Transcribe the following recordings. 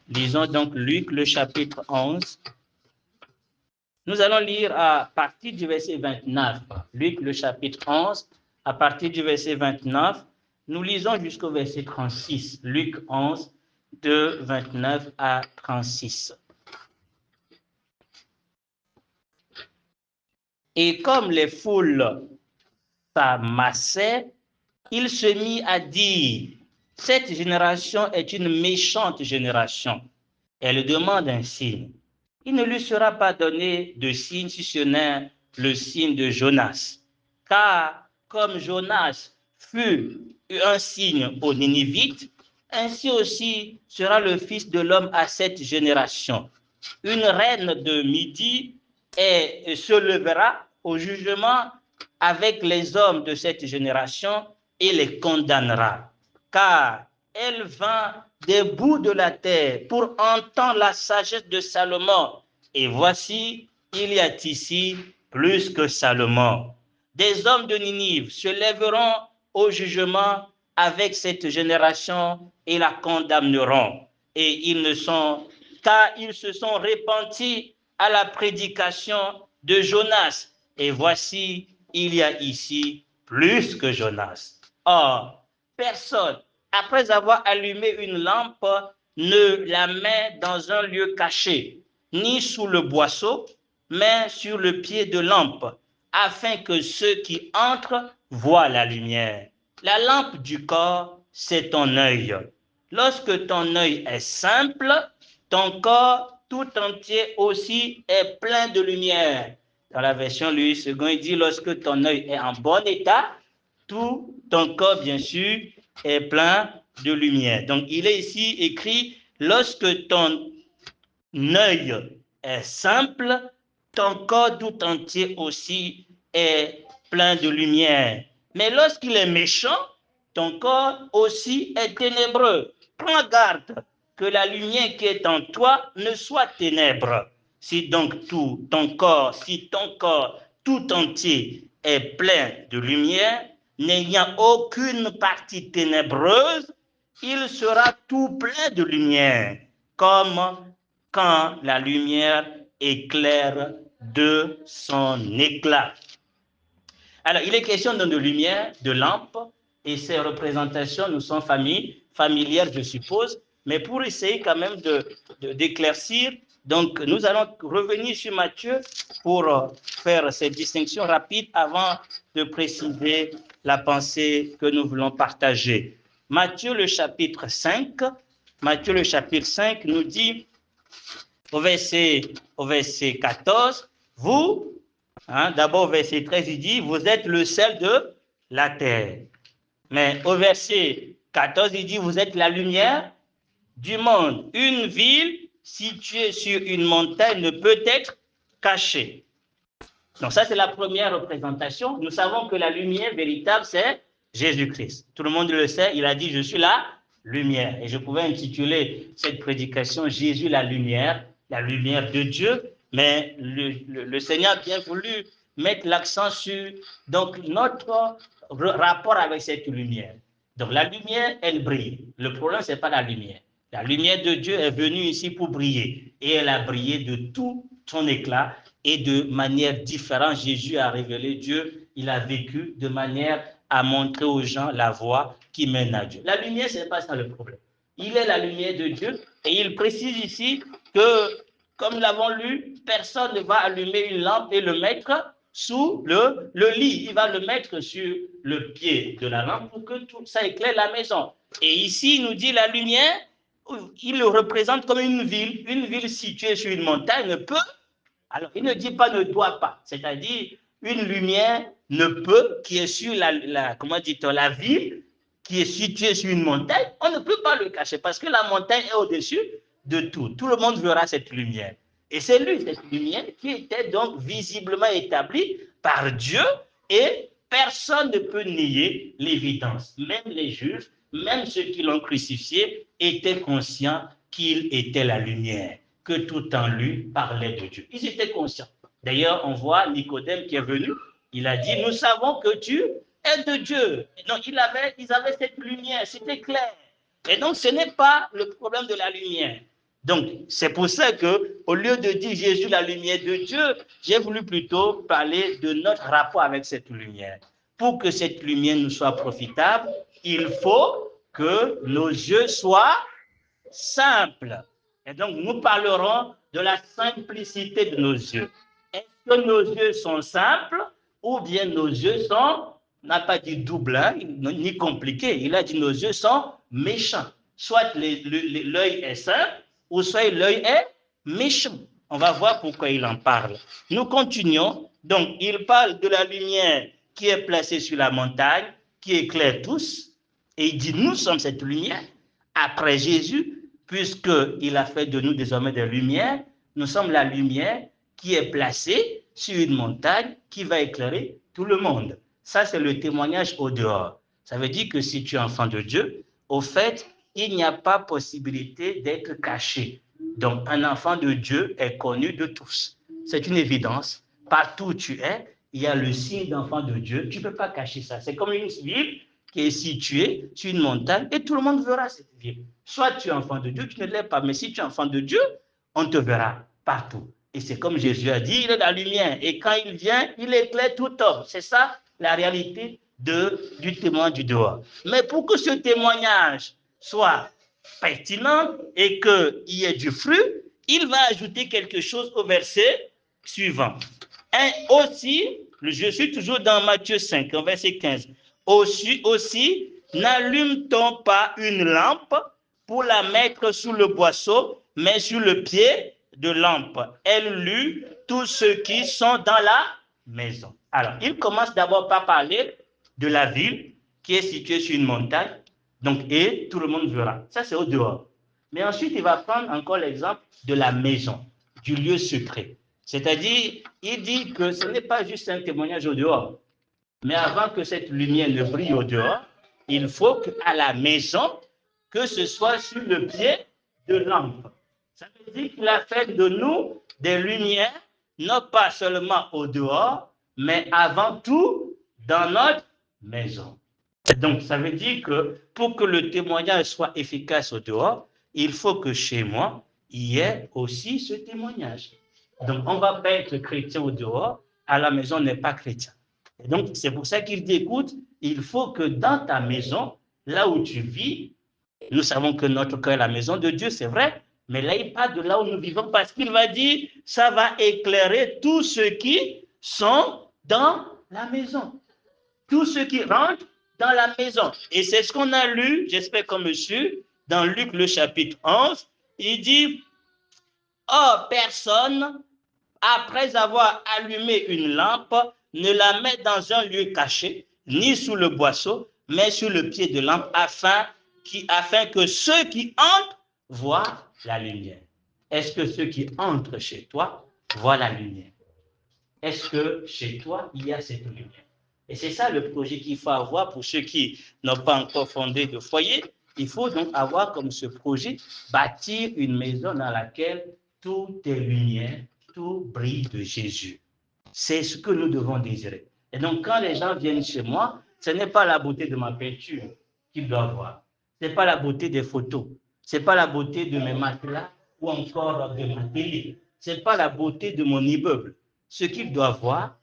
Lisons donc Luc, le chapitre 11. Nous allons lire à partir du verset 29. Luc, le chapitre 11, à partir du verset 29. Nous lisons jusqu'au verset 36. Luc 11, de 29 à 36. Et comme les foules s'amassaient, il se mit à dire, cette génération est une méchante génération. Elle demande un signe. Il ne lui sera pas donné de signe si ce n'est le signe de Jonas. Car comme Jonas fut un signe aux Ninivites, ainsi aussi sera le Fils de l'homme à cette génération. Une reine de Midi se lèvera au jugement avec les hommes de cette génération et les condamnera. Car elle vint des bouts de la terre pour entendre la sagesse de Salomon. Et voici, il y a ici plus que Salomon. Des hommes de Ninive se lèveront au jugement avec cette génération et la condamneront. Et car ils se sont repentis à la prédication de Jonas. Et voici, il y a ici plus que Jonas. Or, personne, après avoir allumé une lampe, ne la met dans un lieu caché, ni sous le boisseau, mais sur le pied de lampe, afin que ceux qui entrent voient la lumière. La lampe du corps, c'est ton œil. Lorsque ton œil est simple, ton corps tout entier aussi est plein de lumière. Dans la version Louis II, il dit, lorsque ton œil est en bon état, tout ton corps, bien sûr, est plein de lumière. Donc, il est ici écrit, lorsque ton œil est simple, ton corps tout entier aussi est plein de lumière. Mais lorsqu'il est méchant, ton corps aussi est ténébreux. Prends garde que la lumière qui est en toi ne soit ténèbre. Si donc ton corps tout entier est plein de lumière, n'ayant aucune partie ténébreuse, il sera tout plein de lumière, comme quand la lumière éclaire de son éclat. Alors, il est question de lumière, de lampe, et ces représentations nous sont familières, je suppose, mais pour essayer quand même d'éclaircir, donc nous allons revenir sur Matthieu pour faire cette distinction rapide avant de préciser la pensée que nous voulons partager. Matthieu le chapitre 5 nous dit au verset 14, vous, d'abord, verset 13, il dit, vous êtes le sel de la terre. Mais au verset 14, il dit, vous êtes la lumière du monde. Une ville située sur une montagne ne peut être cachée. Donc ça, c'est la première représentation. Nous savons que la lumière véritable, c'est Jésus-Christ. Tout le monde le sait, il a dit, je suis la lumière. Et je pouvais intituler cette prédication, Jésus la lumière de Dieu. Mais le Seigneur a bien voulu mettre l'accent sur donc, notre rapport avec cette lumière. Donc la lumière, elle brille. Le problème, ce n'est pas la lumière. La lumière de Dieu est venue ici pour briller. Et elle a brillé de tout son éclat. Et de manière différente, Jésus a révélé Dieu. Il a vécu de manière à montrer aux gens la voie qui mène à Dieu. La lumière, ce n'est pas ça le problème. Il est la lumière de Dieu. Et il précise ici que, comme nous l'avons lu, personne ne va allumer une lampe et le mettre sous le lit. Il va le mettre sur le pied de la lampe pour que tout ça éclaire la maison. Et ici, il nous dit la lumière, il le représente comme une ville située sur une montagne peut. Alors, il ne dit pas ne doit pas, c'est-à-dire une lumière ne peut, qui est sur la ville, qui est située sur une montagne, on ne peut pas le cacher parce que la montagne est au-dessus de tout. Tout le monde verra cette lumière. Et c'est lui, cette lumière, qui était donc visiblement établie par Dieu et personne ne peut nier l'évidence. Même les juifs, même ceux qui l'ont crucifié, étaient conscients qu'il était la lumière, que tout en lui parlait de Dieu. Ils étaient conscients. D'ailleurs, on voit Nicodème qui est venu, il a dit, nous savons que tu es de Dieu. Donc, ils avaient cette lumière, c'était clair. Et donc, ce n'est pas le problème de la lumière. Donc, c'est pour ça que, au lieu de dire Jésus, la lumière de Dieu, j'ai voulu plutôt parler de notre rapport avec cette lumière. Pour que cette lumière nous soit profitable, il faut que nos yeux soient simples. Et donc, nous parlerons de la simplicité de nos yeux. Est-ce que nos yeux sont simples ou bien nos yeux sont, on n'a pas dit double, hein, ni compliqué, il a dit nos yeux sont méchants. Soit l'œil est simple, ou soit l'œil est méchant. On va voir pourquoi il en parle. Nous continuons. Donc, il parle de la lumière qui est placée sur la montagne, qui éclaire tous. Et il dit, nous sommes cette lumière. Après Jésus, puisqu'il a fait de nous désormais des lumières, nous sommes la lumière qui est placée sur une montagne qui va éclairer tout le monde. Ça, c'est le témoignage au dehors. Ça veut dire que si tu es enfant de Dieu, au fait, il n'y a pas possibilité d'être caché. Donc, un enfant de Dieu est connu de tous. C'est une évidence. Partout où tu es, il y a le signe d'enfant de Dieu. Tu ne peux pas cacher ça. C'est comme une ville qui est située sur une montagne et tout le monde verra cette ville. Soit tu es enfant de Dieu, tu ne l'es pas. Mais si tu es enfant de Dieu, on te verra partout. Et c'est comme Jésus a dit, il est la lumière. Et quand il vient, il éclaire tout homme. C'est ça la réalité du témoin du dehors. Mais pour que ce témoignage soit pertinent et qu'il y ait du fruit, il va ajouter quelque chose au verset suivant. Et aussi, je suis toujours dans Matthieu 5, verset 15. Aussi n'allume-t-on pas une lampe pour la mettre sous le boisseau, mais sur le pied de lampe. Elle lut tous ceux qui sont dans la maison. Alors, il commence d'abord par parler de la ville qui est située sur une montagne, donc, et tout le monde verra. Ça, c'est au dehors. Mais ensuite, il va prendre encore l'exemple de la maison, du lieu secret. C'est-à-dire, il dit que ce n'est pas juste un témoignage au dehors, mais avant que cette lumière ne brille au dehors, il faut qu'à la maison, que ce soit sur le pied de lampe. Ça veut dire qu'il a fait de nous des lumières, non pas seulement au dehors, mais avant tout dans notre maison. Donc, ça veut dire que pour que le témoignage soit efficace au dehors, il faut que chez moi, il y ait aussi ce témoignage. Donc, on ne va pas être chrétien au dehors, à la maison, on n'est pas chrétien. Et donc, c'est pour ça qu'il dit, écoute, il faut que dans ta maison, là où tu vis, nous savons que notre cœur est la maison de Dieu, c'est vrai, mais là, il parle de là où nous vivons parce qu'il va dire, ça va éclairer tous ceux qui sont dans la maison. Tous ceux qui rentrent dans la maison. Et c'est ce qu'on a lu, j'espère comme monsieur, dans Luc le chapitre 11, il dit, « Or, personne, après avoir allumé une lampe, ne la met dans un lieu caché, ni sous le boisseau, mais sur le pied de lampe, afin que ceux qui entrent voient la lumière. » Est-ce que ceux qui entrent chez toi voient la lumière? Est-ce que chez toi, il y a cette lumière? Et c'est ça le projet qu'il faut avoir pour ceux qui n'ont pas encore fondé de foyer. Il faut donc avoir comme ce projet, bâtir une maison dans laquelle tout est lumière, tout brille de Jésus. C'est ce que nous devons désirer. Et donc, quand les gens viennent chez moi, ce n'est pas la beauté de ma peinture qu'ils doivent voir. Ce n'est pas la beauté des photos. Ce n'est pas la beauté de mes matelas ou encore de ma télé. Ce n'est pas la beauté de mon immeuble. Ce qu'ils doivent voir,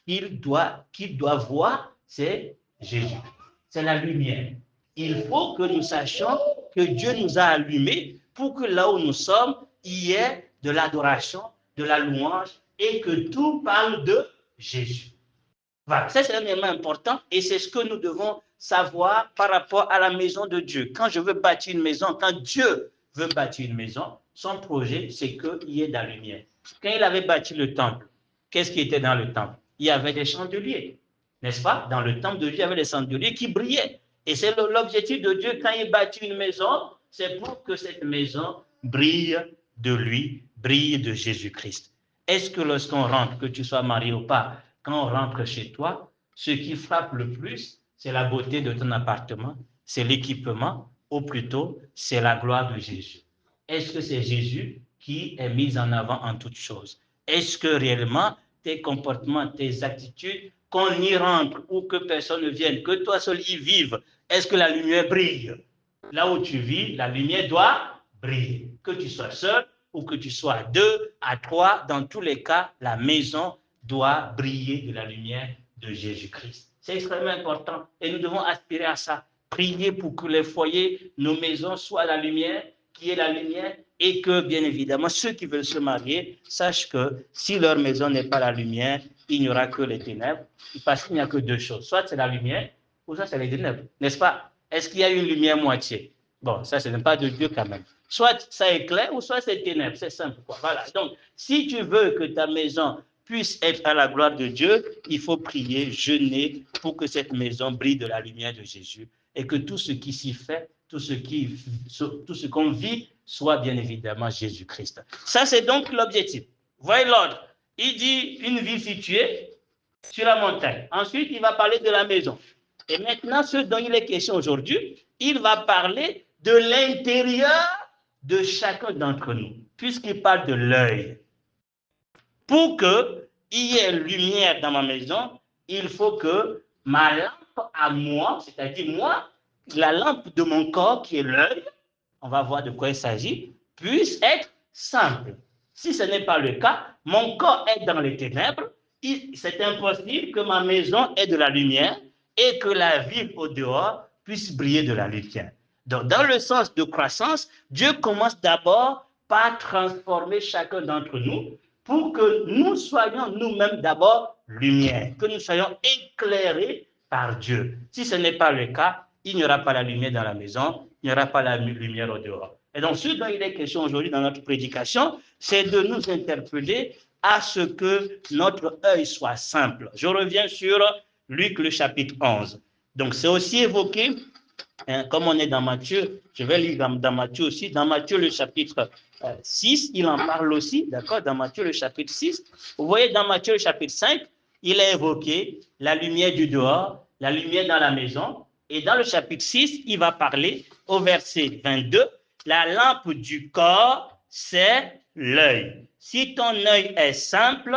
qu'il doit voir, c'est Jésus. C'est la lumière. Il faut que nous sachions que Dieu nous a allumés pour que là où nous sommes, il y ait de l'adoration, de la louange et que tout parle de Jésus. Voilà, ça c'est un élément important et c'est ce que nous devons savoir par rapport à la maison de Dieu. Quand je veux bâtir une maison, quand Dieu veut bâtir une maison, son projet, c'est qu'il y ait de la lumière. Quand il avait bâti le temple, qu'est-ce qui était dans le temple? Il y avait des chandeliers, n'est-ce pas? Dans le temple de Dieu, il y avait des chandeliers qui brillaient. Et c'est l'objectif de Dieu quand il bâtit une maison, c'est pour que cette maison brille de lui, brille de Jésus-Christ. Est-ce que lorsqu'on rentre, que tu sois marié ou pas, quand on rentre chez toi, ce qui frappe le plus, c'est la beauté de ton appartement, c'est l'équipement, ou plutôt, c'est la gloire de Jésus. Est-ce que c'est Jésus qui est mis en avant en toutes choses? Est-ce que réellement, tes comportements, tes attitudes, qu'on y rentre ou que personne ne vienne, que toi seul y vives, est-ce que la lumière brille? Là où tu vis, la lumière doit briller. briller. Que tu sois seul ou que tu sois à 2, à 3, dans tous les cas, la maison doit briller de la lumière de Jésus-Christ. C'est extrêmement important et nous devons aspirer à ça. Prier pour que les foyers, nos maisons soient la lumière, qui est la lumière, et que, bien évidemment, ceux qui veulent se marier sachent que si leur maison n'est pas la lumière, il n'y aura que les ténèbres, parce qu'il n'y a que deux choses. Soit c'est la lumière, ou soit c'est les ténèbres, n'est-ce pas? Est-ce qu'il y a une lumière moitié? Bon, ça, ce n'est pas de Dieu quand même. Soit ça éclaire, ou soit c'est ténèbres, c'est simple, quoi. Voilà. Donc, si tu veux que ta maison puisse être à la gloire de Dieu, il faut prier, jeûner pour que cette maison brille de la lumière de Jésus et que tout ce qui s'y fait, tout ce qu'on vit, soit bien évidemment Jésus-Christ. Ça, c'est donc l'objectif. Voyez l'ordre. Il dit une ville située sur la montagne. Ensuite, il va parler de la maison. Et maintenant, ce dont il est question aujourd'hui, il va parler de l'intérieur de chacun d'entre nous, puisqu'il parle de l'œil. Pour qu'il y ait lumière dans ma maison, il faut que ma lampe à moi, c'est-à-dire moi, la lampe de mon corps qui est l'œil, on va voir de quoi il s'agit, puisse être simple. Si ce n'est pas le cas, mon corps est dans les ténèbres, c'est impossible que ma maison ait de la lumière et que la ville au dehors puisse briller de la lumière. Donc, dans le sens de croissance, Dieu commence d'abord par transformer chacun d'entre nous pour que nous soyons nous-mêmes d'abord lumière, que nous soyons éclairés par Dieu. Si ce n'est pas le cas, il n'y aura pas la lumière dans la maison, il n'y aura pas la lumière au dehors. Et donc, ce dont il est question aujourd'hui dans notre prédication, c'est de nous interpeller à ce que notre œil soit simple. Je reviens sur Luc, le chapitre 11. Donc, c'est aussi évoqué, comme on est dans Matthieu, je vais lire dans Matthieu aussi, dans Matthieu, le chapitre 6, il en parle aussi, d'accord, dans Matthieu, le chapitre 6. Vous voyez, dans Matthieu, le chapitre 5, il a évoqué la lumière du dehors, la lumière dans la maison. Et dans le chapitre 6, il va parler au verset 22, la lampe du corps, c'est l'œil. Si ton œil est simple,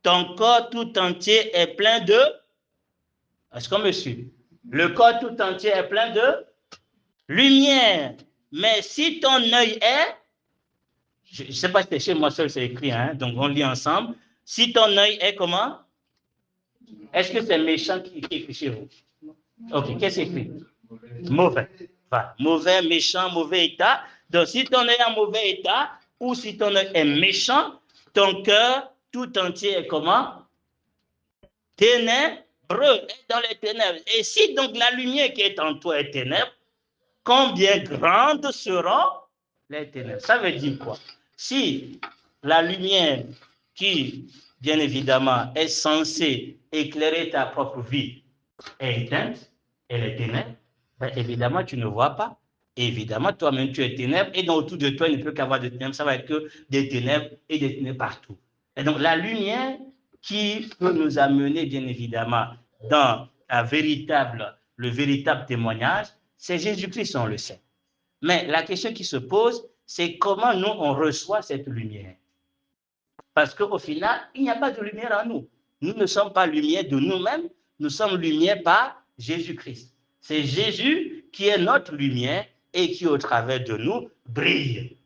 ton corps tout entier est plein de... Est-ce qu'on me suit? Le corps tout entier est plein de lumière. Mais si ton œil est... Je ne sais pas si c'est chez moi seul, c'est écrit, hein? Donc on lit ensemble. Si ton œil est comment? Est-ce que c'est méchant qui écrit chez vous? Ok, qu'est-ce que c'est écrit? Mauvais. Voilà. Mauvais, méchant, mauvais état. Donc, si ton œil est en mauvais état, ou si ton œil est méchant, ton cœur tout entier est comment? Ténébreux, est dans les ténèbres. Et si donc la lumière qui est en toi est ténèbre, combien grandes seront les ténèbres? Ça veut dire quoi? Si la lumière qui, bien évidemment, est censée éclairer ta propre vie est éteinte, et les ténèbres, ben évidemment, tu ne vois pas. Évidemment, toi-même, tu es ténèbres, et donc autour de toi, il ne peut qu'avoir de ténèbres, ça va être que des ténèbres et des ténèbres partout. Et donc, la lumière qui peut nous amener, bien évidemment, dans le véritable témoignage, c'est Jésus-Christ, on le sait. Mais la question qui se pose, c'est comment nous, on reçoit cette lumière. Parce qu'au final, il n'y a pas de lumière en nous. Nous ne sommes pas lumière de nous-mêmes, nous sommes lumière par Jésus-Christ. C'est Jésus qui est notre lumière et qui, au travers de nous, brille.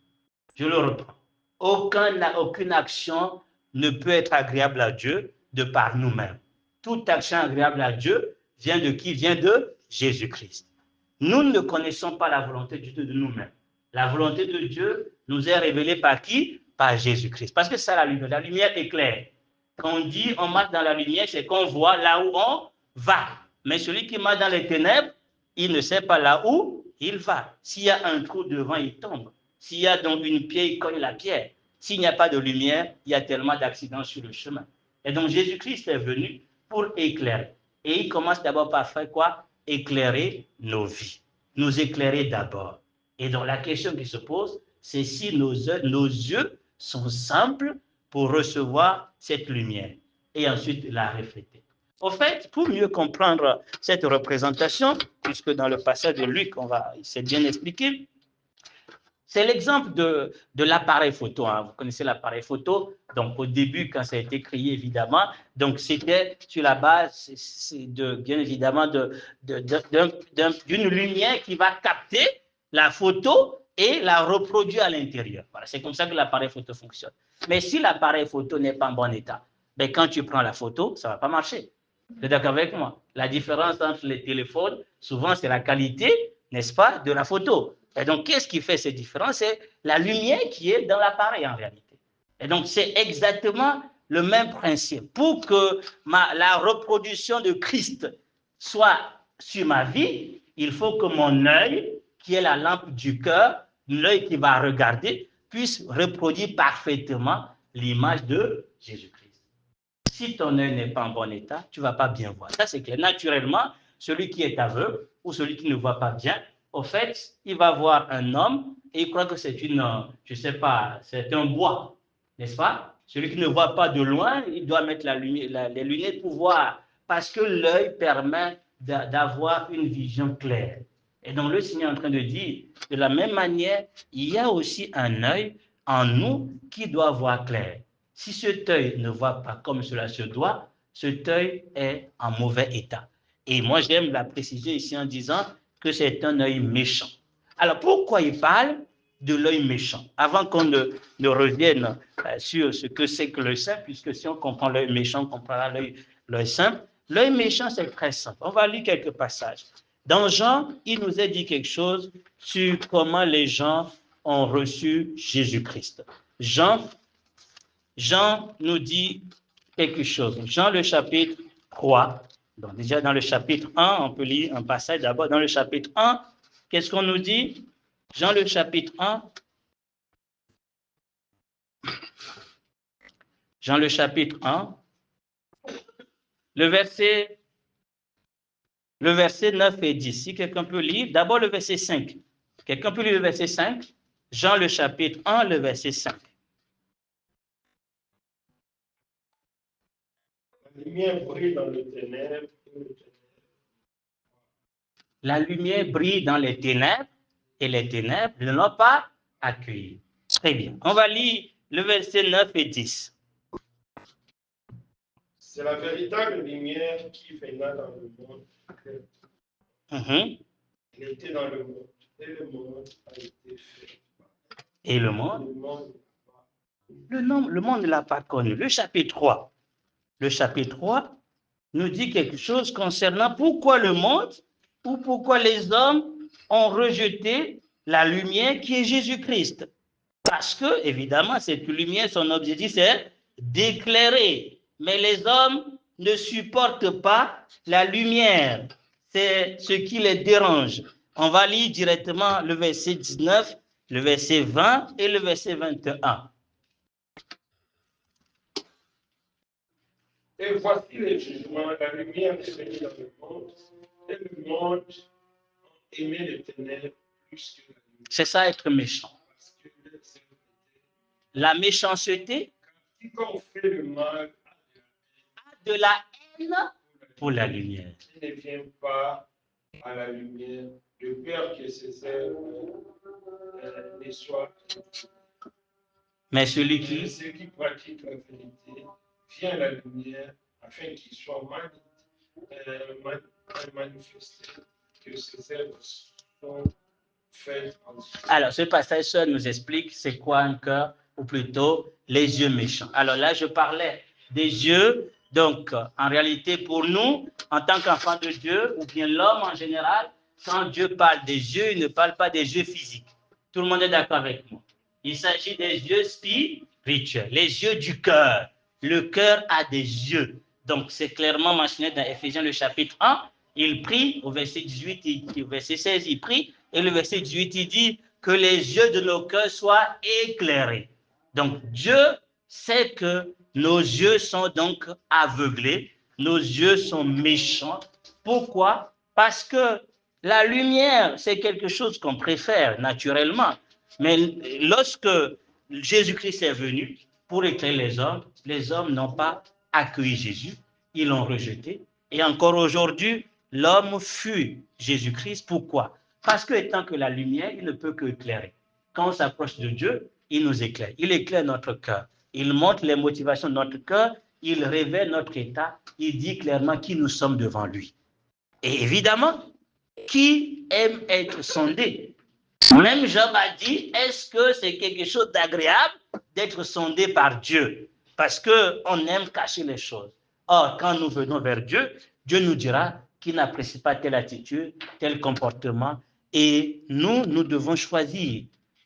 Je le reprends. Aucune action ne peut être agréable à Dieu de par nous-mêmes. Toute action agréable à Dieu vient de qui? Vient de Jésus-Christ. Nous ne connaissons pas la volonté de Dieu de nous-mêmes. La volonté de Dieu nous est révélée par qui? Par Jésus-Christ. Parce que c'est la lumière. La lumière éclaire. Quand on dit on marche dans la lumière, c'est qu'on voit là où on va. Mais celui qui marche dans les ténèbres, il ne sait pas là où il va. S'il y a un trou devant, il tombe. S'il y a donc une pierre, il cogne la pierre. S'il n'y a pas de lumière, il y a tellement d'accidents sur le chemin. Et donc Jésus-Christ est venu pour éclairer. Et il commence d'abord par faire quoi? Éclairer nos vies. Nous éclairer d'abord. Et donc la question qui se pose, c'est si nos yeux sont simples pour recevoir cette lumière et ensuite la refléter. Au fait, pour mieux comprendre cette représentation, puisque dans le passage de Luc, c'est bien expliqué, c'est l'exemple de l'appareil photo. Hein. Vous connaissez l'appareil photo. Donc, au début, quand ça a été créé, évidemment, donc c'était sur la base, bien évidemment, d'une lumière qui va capter la photo et la reproduit à l'intérieur. Voilà, c'est comme ça que l'appareil photo fonctionne. Mais si l'appareil photo n'est pas en bon état, ben quand tu prends la photo, ça ne va pas marcher. Vous êtes d'accord avec moi? La différence entre les téléphones, souvent, c'est la qualité, n'est-ce pas, de la photo. Et donc, qu'est-ce qui fait cette différence? C'est la lumière qui est dans l'appareil en réalité. Et donc, c'est exactement le même principe. Pour que la reproduction de Christ soit sur ma vie, il faut que mon œil, qui est la lampe du cœur, l'œil qui va regarder, puisse reproduire parfaitement l'image de Jésus-Christ. Si ton œil n'est pas en bon état, tu ne vas pas bien voir. Ça, c'est clair. Naturellement, celui qui est aveugle ou celui qui ne voit pas bien, au fait, il va voir un homme et il croit que c'est une, je ne sais pas, c'est un bois, n'est-ce pas? Celui qui ne voit pas de loin, il doit mettre les lunettes pour voir, parce que l'œil permet d'avoir une vision claire. Et donc, le Seigneur est en train de dire, de la même manière, il y a aussi un œil en nous qui doit voir clair. Si cet œil ne voit pas comme cela se doit, cet œil est en mauvais état. Et moi, j'aime la préciser ici en disant que c'est un œil méchant. Alors, pourquoi il parle de l'œil méchant? Avant qu'on ne revienne sur ce que c'est que l'œil saint, puisque si on comprend l'œil méchant, on comprendra l'œil saint. L'œil méchant, c'est très simple. On va lire quelques passages. Dans Jean, il nous est dit quelque chose sur comment les gens ont reçu Jésus-Christ. Jean nous dit quelque chose. Jean, le chapitre 3. Donc, déjà dans le chapitre 1, on peut lire un passage d'abord. Dans le chapitre 1, qu'est-ce qu'on nous dit? Jean, le chapitre 1. Jean, le chapitre 1. Le verset 9 et 10. Si quelqu'un peut lire, d'abord le verset 5. Quelqu'un peut lire le verset 5? Jean, le chapitre 1, le verset 5. La lumière brille dans les ténèbres. La lumière brille dans les ténèbres et les ténèbres ne l'ont pas accueilli. Très bien. On va lire le verset 9 et 10. C'est la véritable lumière qui venait dans le monde. Elle était dans le monde. Et le monde a été fait. Et le monde? Le monde ne l'a pas connu. Le chapitre 3. Le chapitre 3 nous dit quelque chose concernant pourquoi le monde ou pourquoi les hommes ont rejeté la lumière qui est Jésus-Christ. Parce que, évidemment, cette lumière, son objectif, c'est d'éclairer. Mais les hommes ne supportent pas la lumière. C'est ce qui les dérange. On va lire directement le verset 19, le verset 20 et le verset 21. Et voici les jugements. La lumière est venue dans le monde. Et le monde aimait les ténèbres plus que la lumière. C'est ça être méchant. La méchanceté Quiconque fait le mal a de la haine pour la lumière. Il ne vient pas à la lumière de peur que ses œuvres ne soient. Mais celui qui pratique la vérité vient à la lumière afin qu'il soit manifesté que ses œuvres sont faites en Dieu. Alors, ce passage nous explique c'est quoi un cœur, ou plutôt les yeux méchants. Alors là, je parlais des yeux. Donc, en réalité, pour nous, en tant qu'enfants de Dieu, ou bien l'homme en général, quand Dieu parle des yeux, il ne parle pas des yeux physiques. Tout le monde est d'accord avec moi. Il s'agit des yeux spirituels, les yeux du cœur. Le cœur a des yeux. Donc, c'est clairement mentionné dans Éphésiens, le chapitre 1. Il prie, au verset 18, au verset 16, il prie, et le verset 18, il dit que les yeux de nos cœurs soient éclairés. Donc, Dieu sait que nos yeux sont donc aveuglés, nos yeux sont méchants. Pourquoi? Parce que la lumière, c'est quelque chose qu'on préfère naturellement. Mais lorsque Jésus-Christ est venu pour éclairer les hommes n'ont pas accueilli Jésus, ils l'ont rejeté. Et encore aujourd'hui, l'homme fuit Jésus-Christ. Pourquoi? Parce que étant que la lumière, il ne peut que éclairer. Quand on s'approche de Dieu, il nous éclaire. Il éclaire notre cœur. Il montre les motivations de notre cœur. Il révèle notre état. Il dit clairement qui nous sommes devant lui. Et évidemment, qui aime être sondé Même Job a dit, est-ce que c'est quelque chose d'agréable d'être sondé par Dieu? Parce qu'on aime cacher les choses. Or, quand nous venons vers Dieu, Dieu nous dira qu'il n'apprécie pas telle attitude, tel comportement. Et nous devons choisir.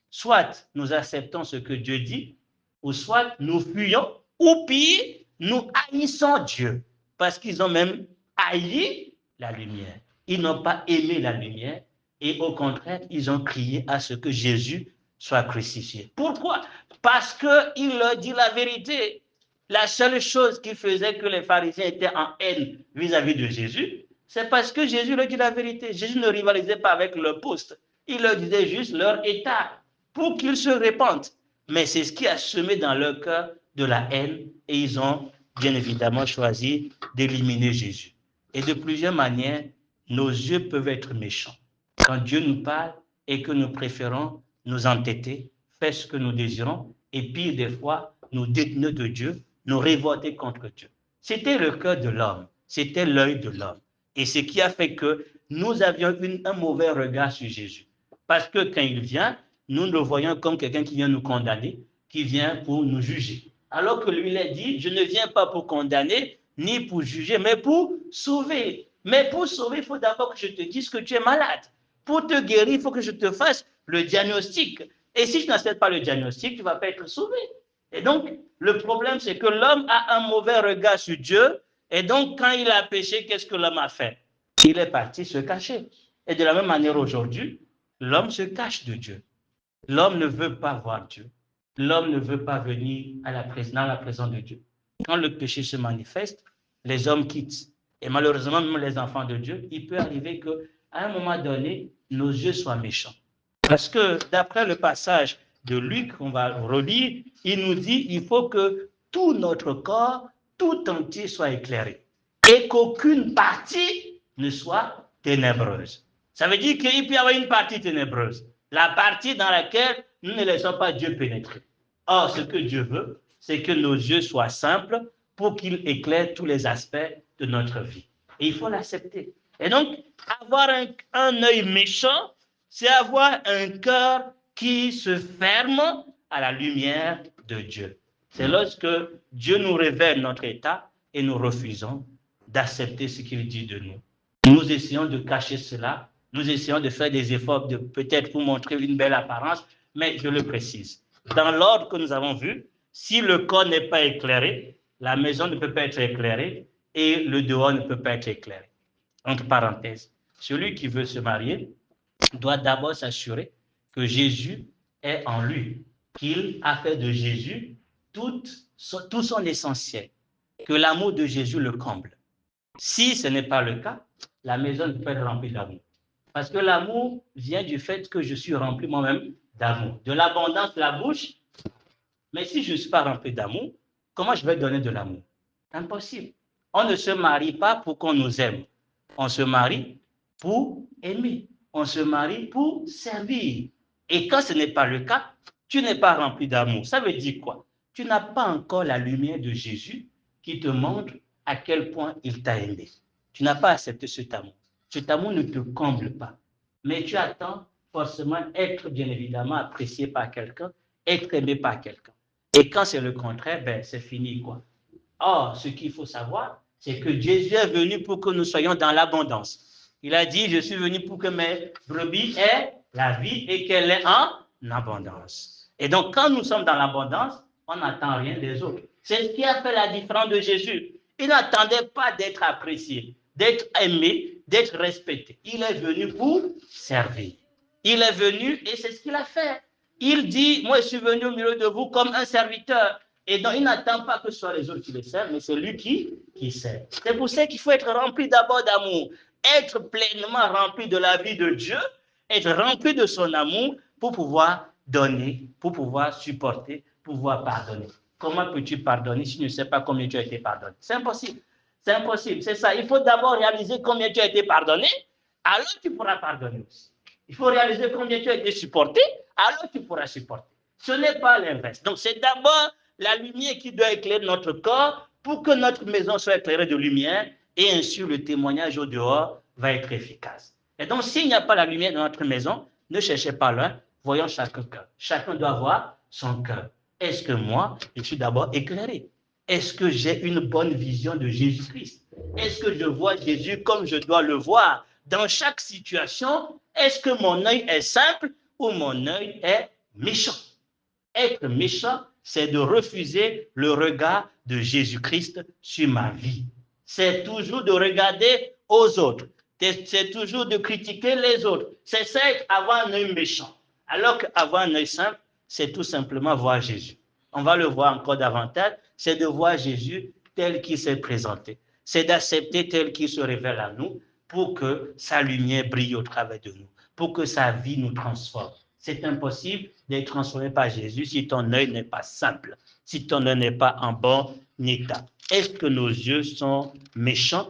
Soit nous acceptons ce que Dieu dit, ou soit nous fuyons, ou pire, nous haïssons Dieu. Parce qu'ils ont même haï la lumière. Ils n'ont pas aimé la lumière. Et au contraire, ils ont crié à ce que Jésus soit crucifié. Pourquoi? Parce qu'il leur dit la vérité. La seule chose qui faisait que les pharisiens étaient en haine vis-à-vis de Jésus, c'est parce que Jésus leur dit la vérité. Jésus ne rivalisait pas avec leur poste. Il leur disait juste leur état pour qu'ils se répandent. Mais c'est ce qui a semé dans leur cœur de la haine et ils ont bien évidemment choisi d'éliminer Jésus. Et de plusieurs manières, nos yeux peuvent être méchants. Quand Dieu nous parle et que nous préférons nous entêter, faire ce que nous désirons, et pire des fois, nous détenir de Dieu, nous révolter contre Dieu. C'était le cœur de l'homme, c'était l'œil de l'homme. Et ce qui a fait que nous avions un mauvais regard sur Jésus. Parce que quand il vient, nous le voyons comme quelqu'un qui vient nous condamner, qui vient pour nous juger. Alors que lui, il a dit, je ne viens pas pour condamner, ni pour juger, mais pour sauver. Mais pour sauver, il faut d'abord que je te dise que tu es malade. Pour te guérir, il faut que je te fasse le diagnostic. Et si je n'accepte pas le diagnostic, tu ne vas pas être sauvé. Et donc, le problème, c'est que l'homme a un mauvais regard sur Dieu. Et donc, quand il a péché, qu'est-ce que l'homme a fait? Il est parti se cacher. Et de la même manière, aujourd'hui, l'homme se cache de Dieu. L'homme ne veut pas voir Dieu. L'homme ne veut pas venir dans la présence de Dieu. Quand le péché se manifeste, les hommes quittent. Et malheureusement, même les enfants de Dieu, il peut arriver qu'à un moment donné, nos yeux soient méchants. Parce que d'après le passage de Luc, on va relire, il nous dit il faut que tout notre corps, tout entier soit éclairé. Et qu'aucune partie ne soit ténébreuse. Ça veut dire qu'il peut y avoir une partie ténébreuse. La partie dans laquelle nous ne laissons pas Dieu pénétrer. Or, ce que Dieu veut, c'est que nos yeux soient simples pour qu'il éclaire tous les aspects de notre vie. Et il faut l'accepter. Et donc, avoir un œil méchant, c'est avoir un cœur qui se ferme à la lumière de Dieu. C'est lorsque Dieu nous révèle notre état et nous refusons d'accepter ce qu'il dit de nous. Nous essayons de cacher cela, nous essayons de faire des efforts peut-être pour montrer une belle apparence, mais je le précise. Dans l'ordre que nous avons vu, si le corps n'est pas éclairé, la maison ne peut pas être éclairée et le dehors ne peut pas être éclairé. Entre parenthèses, celui qui veut se marier doit d'abord s'assurer que Jésus est en lui, qu'il a fait de Jésus tout son essentiel, que l'amour de Jésus le comble. Si ce n'est pas le cas, la maison ne peut pas être remplie d'amour. Parce que l'amour vient du fait que je suis rempli moi-même d'amour. De l'abondance de la bouche. Mais si je ne suis pas rempli d'amour, comment je vais donner de l'amour? Impossible. On ne se marie pas pour qu'on nous aime. On se marie pour aimer. On se marie pour servir. Et quand ce n'est pas le cas, tu n'es pas rempli d'amour. Ça veut dire quoi? Tu n'as pas encore la lumière de Jésus qui te montre à quel point il t'a aimé. Tu n'as pas accepté cet amour. Cet amour ne te comble pas. Mais tu attends forcément être bien évidemment apprécié par quelqu'un, être aimé par quelqu'un. Et quand c'est le contraire, ben c'est fini quoi. Or, ce qu'il faut savoir, c'est que Jésus est venu pour que nous soyons dans l'abondance. Il a dit, je suis venu pour que mes brebis aient la vie et qu'elle est en abondance. Et donc, quand nous sommes dans l'abondance, on n'attend rien des autres. C'est ce qui a fait la différence de Jésus. Il n'attendait pas d'être apprécié, d'être aimé, d'être respecté. Il est venu pour servir. Il est venu et c'est ce qu'il a fait. Il dit, moi je suis venu au milieu de vous comme un serviteur. Et donc il n'attend pas que ce soit les autres qui le servent, mais c'est lui qui sert. C'est pour ça qu'il faut être rempli d'abord d'amour, être pleinement rempli de la vie de Dieu, être rempli de son amour pour pouvoir donner, pour pouvoir supporter, pour pouvoir pardonner. Comment peux-tu pardonner si tu ne sais pas combien tu as été pardonné? C'est impossible. C'est impossible, c'est ça. Il faut d'abord réaliser combien tu as été pardonné, alors tu pourras pardonner aussi. Il faut réaliser combien tu as été supporté, alors tu pourras supporter. Ce n'est pas l'inverse. Donc c'est d'abord la lumière qui doit éclairer notre corps pour que notre maison soit éclairée de lumière et ainsi le témoignage au dehors va être efficace. Et donc s'il n'y a pas la lumière dans notre maison, Ne cherchez pas loin, voyons chaque cœur. Chacun doit voir son cœur. Est-ce que moi, je suis d'abord éclairé? Est-ce que j'ai une bonne vision de Jésus-Christ? Est-ce que je vois Jésus comme je dois le voir? Dans chaque situation, est-ce que mon œil est simple ou mon œil est méchant? Être méchant, c'est de refuser le regard de Jésus-Christ sur ma vie. C'est toujours de regarder aux autres. C'est toujours de critiquer les autres. C'est ça, avoir un œil méchant. Alors qu'avoir un œil simple, c'est tout simplement voir Jésus. On va le voir encore davantage, c'est de voir Jésus tel qu'il s'est présenté. C'est d'accepter tel qu'il se révèle à nous pour que sa lumière brille au travers de nous, pour que sa vie nous transforme. C'est impossible d'être transformé par Jésus si ton œil n'est pas simple, si ton œil n'est pas en bon état. Est-ce que nos yeux sont méchants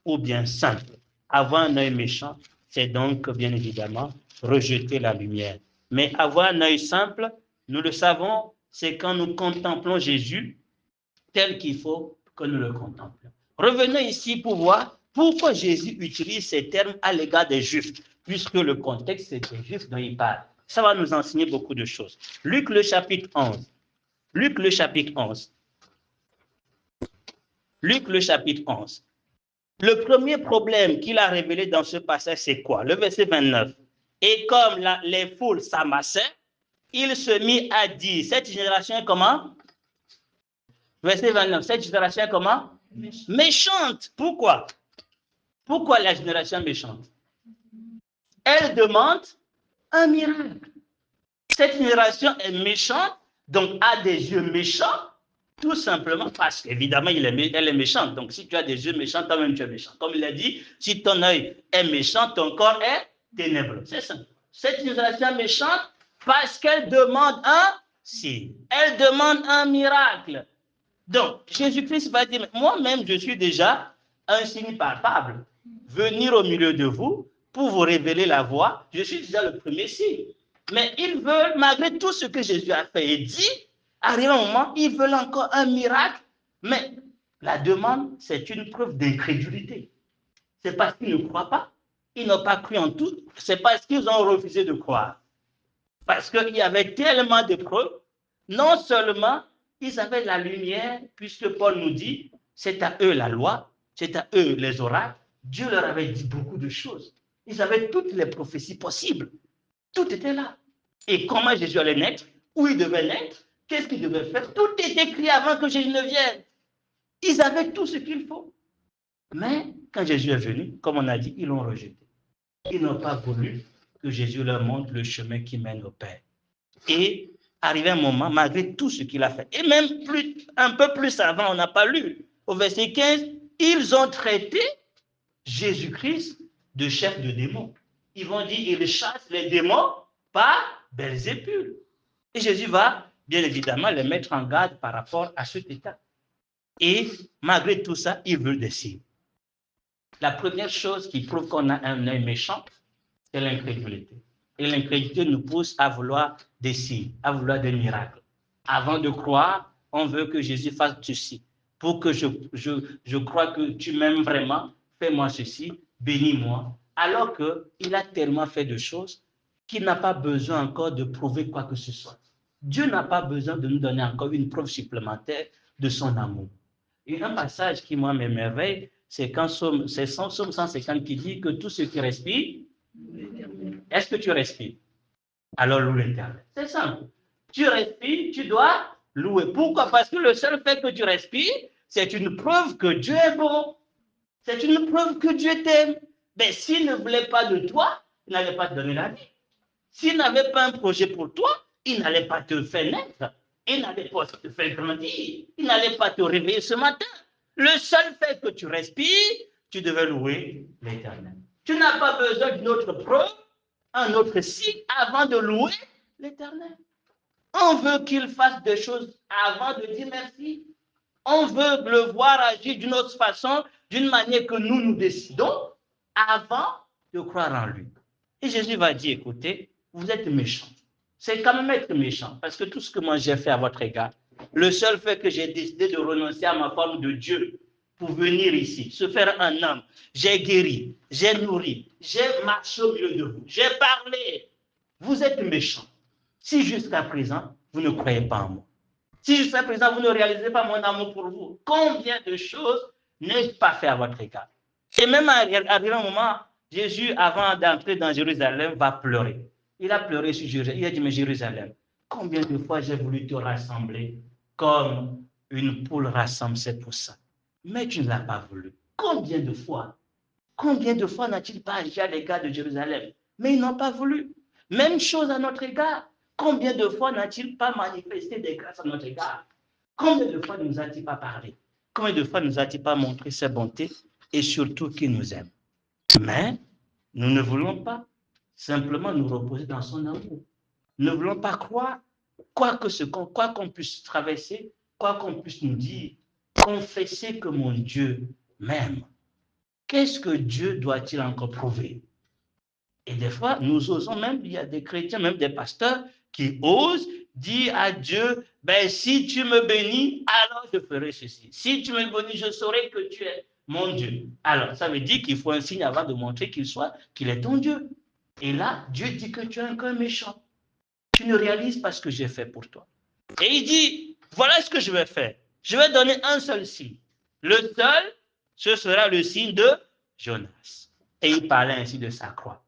ou bien simples? Avoir un œil méchant, c'est donc bien évidemment rejeter la lumière. Mais avoir un œil simple, nous le savons, c'est quand nous contemplons Jésus tel qu'il faut que nous le contemplions. Revenons ici pour voir pourquoi Jésus utilise ces termes à l'égard des Juifs, puisque le contexte, c'est des Juifs dont il parle. Ça va nous enseigner beaucoup de choses. Luc le chapitre 11. Luc le chapitre 11. Luc le chapitre 11. Le premier problème qu'il a révélé dans ce passage, c'est quoi? Le verset 29. Et comme les foules s'amassaient, il se mit à dire, cette génération est comment? Verset 29, cette génération est comment? Méchante. Pourquoi? Pourquoi la génération méchante? Elle demande un miracle. Cette génération est méchante, donc a des yeux méchants, tout simplement parce qu'évidemment, elle est méchante. Donc, si tu as des yeux méchants, toi-même tu es méchant. Comme il a dit, si ton œil est méchant, ton corps est ténébreux. C'est simple. Cette génération méchante, parce qu'elle demande un signe. Elle demande un miracle. Donc, Jésus-Christ va dire, moi-même, je suis déjà un signe palpable. Venir au milieu de vous pour vous révéler la voie, je suis déjà le premier signe. Mais ils veulent, malgré tout ce que Jésus a fait et dit, arrivé un moment, ils veulent encore un miracle. Mais la demande, c'est une preuve d'incrédulité. C'est parce qu'ils ne croient pas. Ils n'ont pas cru en tout. C'est parce qu'ils ont refusé de croire. Parce qu'il y avait tellement de preuves. Non seulement ils avaient la lumière, puisque Paul nous dit, c'est à eux la loi, c'est à eux les oracles. Dieu leur avait dit beaucoup de choses. Ils avaient toutes les prophéties possibles. Tout était là. Et comment Jésus allait naître, où il devait naître, qu'est-ce qu'il devait faire, tout est écrit avant que Jésus ne vienne. Ils avaient tout ce qu'il faut. Mais quand Jésus est venu, comme on a dit, ils l'ont rejeté. Ils n'ont pas voulu que Jésus leur montre le chemin qui mène au Père. Et arrivé un moment, malgré tout ce qu'il a fait, et même un peu plus avant, on n'a pas lu, au verset 15, ils ont traité Jésus-Christ de chef de démons. Ils vont dire, il chasse les démons par Belzébul. Et Jésus va, bien évidemment, les mettre en garde par rapport à cet état. Et malgré tout ça, ils veulent des signes. La première chose qui prouve qu'on a un œil méchant, c'est l'incrédulité. Et l'incrédulité nous pousse à vouloir des signes, à vouloir des miracles. Avant de croire, on veut que Jésus fasse ceci. Pour que je crois que tu m'aimes vraiment, fais-moi ceci, bénis-moi. Alors qu'il a tellement fait de choses qu'il n'a pas besoin encore de prouver quoi que ce soit. Dieu n'a pas besoin de nous donner encore une preuve supplémentaire de son amour. Et un passage qui, moi, m'émerveille, c'est quand c'est Somme 150 qui dit que tout ce qui respire, est-ce que tu respires? Alors loue l'Éternel. C'est simple. Tu respires, tu dois louer. Pourquoi? Parce que le seul fait que tu respires, c'est une preuve que Dieu est bon. C'est une preuve que Dieu t'aime. Mais s'il ne voulait pas de toi, il n'allait pas te donner la vie. S'il n'avait pas un projet pour toi, il n'allait pas te faire naître. Il n'allait pas te faire grandir. Il n'allait pas te réveiller ce matin. Le seul fait que tu respires, tu devais louer l'Éternel. Tu n'as pas besoin d'une autre preuve, un autre signe avant de louer l'Éternel. On veut qu'il fasse des choses avant de dire merci. On veut le voir agir d'une autre façon, d'une manière que nous décidons avant de croire en lui. Et Jésus va dire, écoutez, vous êtes méchants. C'est quand même être méchant, parce que tout ce que moi j'ai fait à votre égard, le seul fait que j'ai décidé de renoncer à ma forme de Dieu pour venir ici, se faire un homme. J'ai guéri, j'ai nourri, j'ai marché au milieu de vous, j'ai parlé. Vous êtes méchants. Si jusqu'à présent, vous ne croyez pas en moi. Si jusqu'à présent, vous ne réalisez pas mon amour pour vous, combien de choses n'ai-je pas fait à votre égard? Et même arrivé un moment, Jésus, avant d'entrer dans Jérusalem, va pleurer. Il a pleuré sur Jérusalem. Il a dit, mais Jérusalem, combien de fois j'ai voulu te rassembler comme une poule rassemble ses poussins, mais tu ne l'as pas voulu. Combien de fois? Combien de fois n'a-t-il pas agi à l'égard de Jérusalem? Mais ils n'ont pas voulu. Même chose à notre égard. Combien de fois n'a-t-il pas manifesté des grâces à notre égard? Combien de fois ne nous a-t-il pas parlé? Combien de fois ne nous a-t-il pas montré sa bonté et surtout qu'il nous aime? Mais nous ne voulons pas simplement nous reposer dans son amour. Nous ne voulons pas croire, quoi qu'on puisse traverser, quoi qu'on puisse nous dire, confesser que mon Dieu m'aime. Qu'est-ce que Dieu doit-il encore prouver? Et des fois, nous osons même, il y a des chrétiens, même des pasteurs, qui osent dire à Dieu, ben, si tu me bénis, alors je ferai ceci. Si tu me bénis, je saurai que tu es mon Dieu. Alors, ça veut dire qu'il faut un signe avant de montrer qu'il est ton Dieu. Et là, Dieu dit que tu es un cœur méchant. Tu ne réalises pas ce que j'ai fait pour toi. Et il dit, voilà ce que je vais faire. Je vais donner un seul signe. Le seul, ce sera le signe de Jonas. Et il parlait ainsi de sa croix.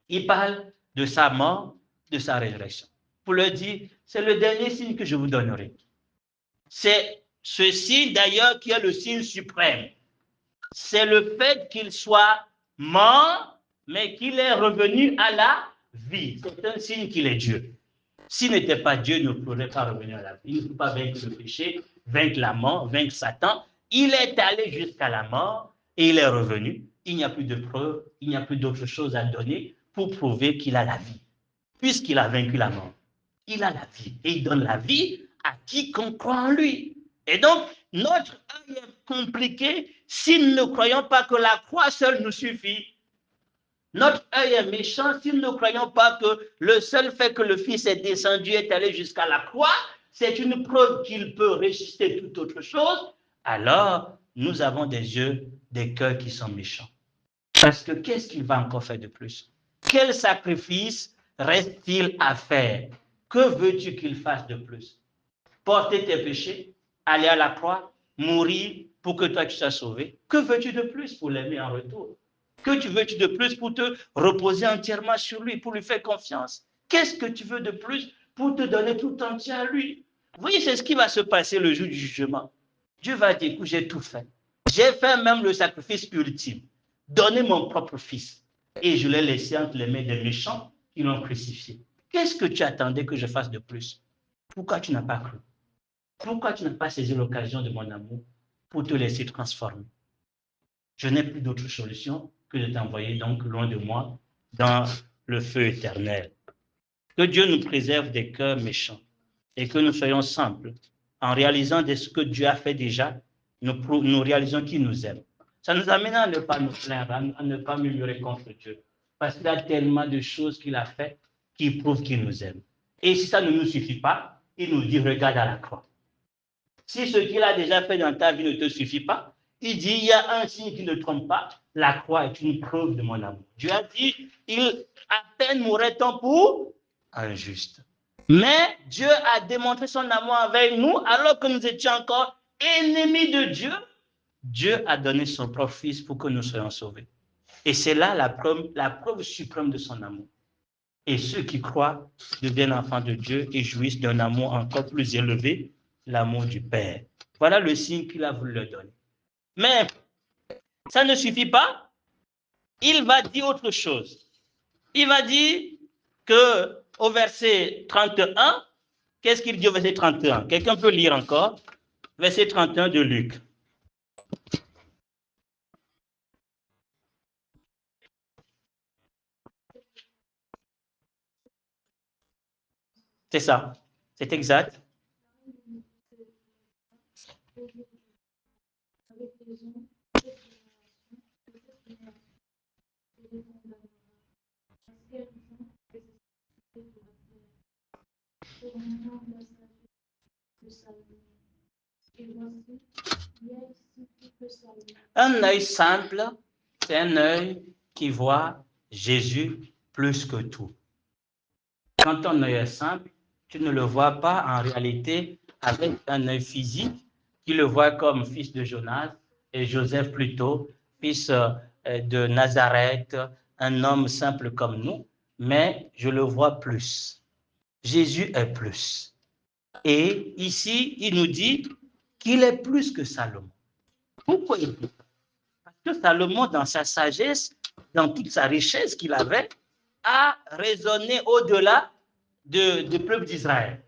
Il parle de sa mort, de sa résurrection. Pour le dire, c'est le dernier signe que je vous donnerai. C'est ce signe d'ailleurs qui est le signe suprême. C'est le fait qu'il soit mort, mais qu'il est revenu à la vie. C'est un signe qu'il est Dieu. S'il n'était pas Dieu, il ne pourrait pas revenir à la vie. Il ne peut pas vaincre le péché, vaincre la mort, vaincre Satan. Il est allé jusqu'à la mort et il est revenu. Il n'y a plus de preuves, il n'y a plus d'autre chose à donner pour prouver qu'il a la vie. Puisqu'il a vaincu la mort, il a la vie et il donne la vie à quiconque croit en lui. Et donc, notre œil est compliqué si nous ne croyons pas que la croix seule nous suffit. Notre œil est méchant si nous ne croyons pas que le seul fait que le Fils est descendu, est allé jusqu'à la croix, c'est une preuve qu'il peut ressusciter toute autre chose. Alors, nous avons des yeux, des cœurs qui sont méchants. Parce que qu'est-ce qu'il va encore faire de plus? Quel sacrifice reste-t-il à faire? Que veux-tu qu'il fasse de plus? Porter tes péchés, aller à la croix, mourir pour que toi tu sois sauvé. Que veux-tu de plus pour l'aimer en retour? Que tu veux-tu de plus pour te reposer entièrement sur lui, pour lui faire confiance? Qu'est-ce que tu veux de plus pour te donner tout entier à lui? Vous voyez, c'est ce qui va se passer le jour du jugement. Dieu va dire, écoute, j'ai tout fait. J'ai fait même le sacrifice ultime. Donner mon propre fils. Et je l'ai laissé entre les mains des méchants qui l'ont crucifié. Qu'est-ce que tu attendais que je fasse de plus? Pourquoi tu n'as pas cru? Pourquoi tu n'as pas saisi l'occasion de mon amour pour te laisser transformer? Je n'ai plus d'autre solution que de t'envoyer donc loin de moi dans le feu éternel. Que Dieu nous préserve des cœurs méchants et que nous soyons simples. En réalisant de ce que Dieu a fait déjà, nous réalisons qu'il nous aime. Ça nous amène à ne pas nous plaindre, à ne pas murmurer contre Dieu. Parce qu'il y a tellement de choses qu'il a fait qui prouvent qu'il nous aime. Et si ça ne nous suffit pas, il nous dit, regarde à la croix. Si ce qu'il a déjà fait dans ta vie ne te suffit pas, il dit, il y a un signe qui ne trompe pas, la croix est une preuve de mon amour. Dieu a dit, à peine mourrait-on pour un juste. Mais Dieu a démontré son amour avec nous alors que nous étions encore ennemis de Dieu. Dieu a donné son propre Fils pour que nous soyons sauvés. Et c'est là la preuve suprême de son amour. Et ceux qui croient deviennent enfants de Dieu et jouissent d'un amour encore plus élevé, l'amour du Père. Voilà le signe qu'il a voulu leur donner. Mais ça ne suffit pas. Il va dire autre chose. Il va dire que au verset 31, qu'est-ce qu'il dit au verset 31? Quelqu'un peut lire encore? Verset 31 de Luc. C'est ça. C'est exact. Un œil simple, c'est un œil qui voit Jésus plus que tout. Quand ton œil est simple, tu ne le vois pas en réalité avec un œil physique, tu le vois comme fils de Jonas et Joseph plutôt, fils de Nazareth, un homme simple comme nous, mais je le vois plus. Jésus est plus. Et ici, il nous dit qu'il est plus que Salomon. Pourquoi il dit ça? Parce que Salomon, dans sa sagesse, dans toute sa richesse qu'il avait, a raisonné au-delà du peuple d'Israël.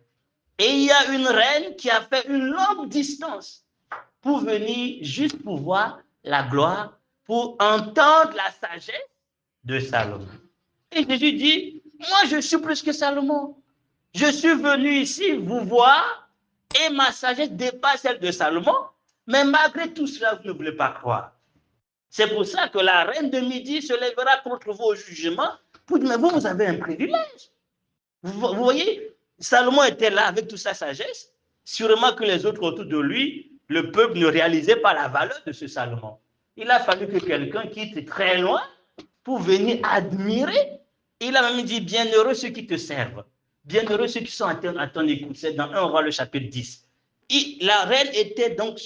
Et il y a une reine qui a fait une longue distance pour venir juste pour voir la gloire, pour entendre la sagesse de Salomon. Et Jésus dit, moi je suis plus que Salomon. Je suis venu ici vous voir et ma sagesse dépasse celle de Salomon, mais malgré tout cela, vous ne voulez pas croire. C'est pour ça que la reine de midi se lèvera contre vous au jugement pour dire, mais vous avez un privilège. Vous voyez, Salomon était là avec toute sa sagesse. Sûrement que les autres autour de lui, le peuple ne réalisait pas la valeur de ce Salomon. Il a fallu que quelqu'un quitte très loin pour venir admirer. Il a même dit, bienheureux ceux qui te servent. Bienheureux ceux qui sont à ton écoute. C'est dans 1 Roi le chapitre 10. La reine était donc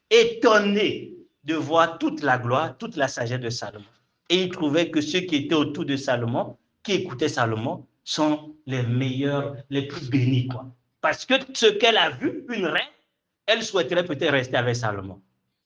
étonnée de voir toute la gloire, toute la sagesse de Salomon. Et il trouvait que ceux qui étaient autour de Salomon, qui écoutaient Salomon, sont les meilleurs, les plus bénis, quoi. Parce que ce qu'elle a vu, une reine, elle souhaiterait peut-être rester avec Salomon.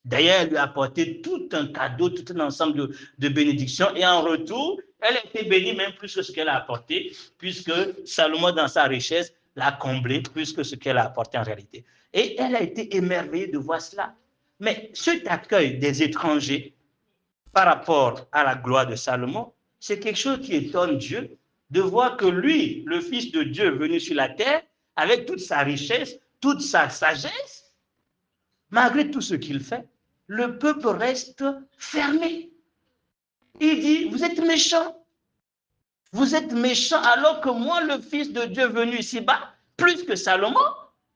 D'ailleurs, elle lui a apporté tout un cadeau, tout un ensemble de bénédictions. Et en retour, elle a été bénie même plus que ce qu'elle a apporté, puisque Salomon, dans sa richesse, l'a comblé plus que ce qu'elle a apporté en réalité. Et elle a été émerveillée de voir cela. Mais cet accueil des étrangers par rapport à la gloire de Salomon, c'est quelque chose qui étonne Dieu, de voir que lui, le Fils de Dieu venu sur la terre, avec toute sa richesse, toute sa sagesse, malgré tout ce qu'il fait, le peuple reste fermé. Il dit, vous êtes méchants. Vous êtes méchants alors que moi, le Fils de Dieu venu ici-bas, plus que Salomon,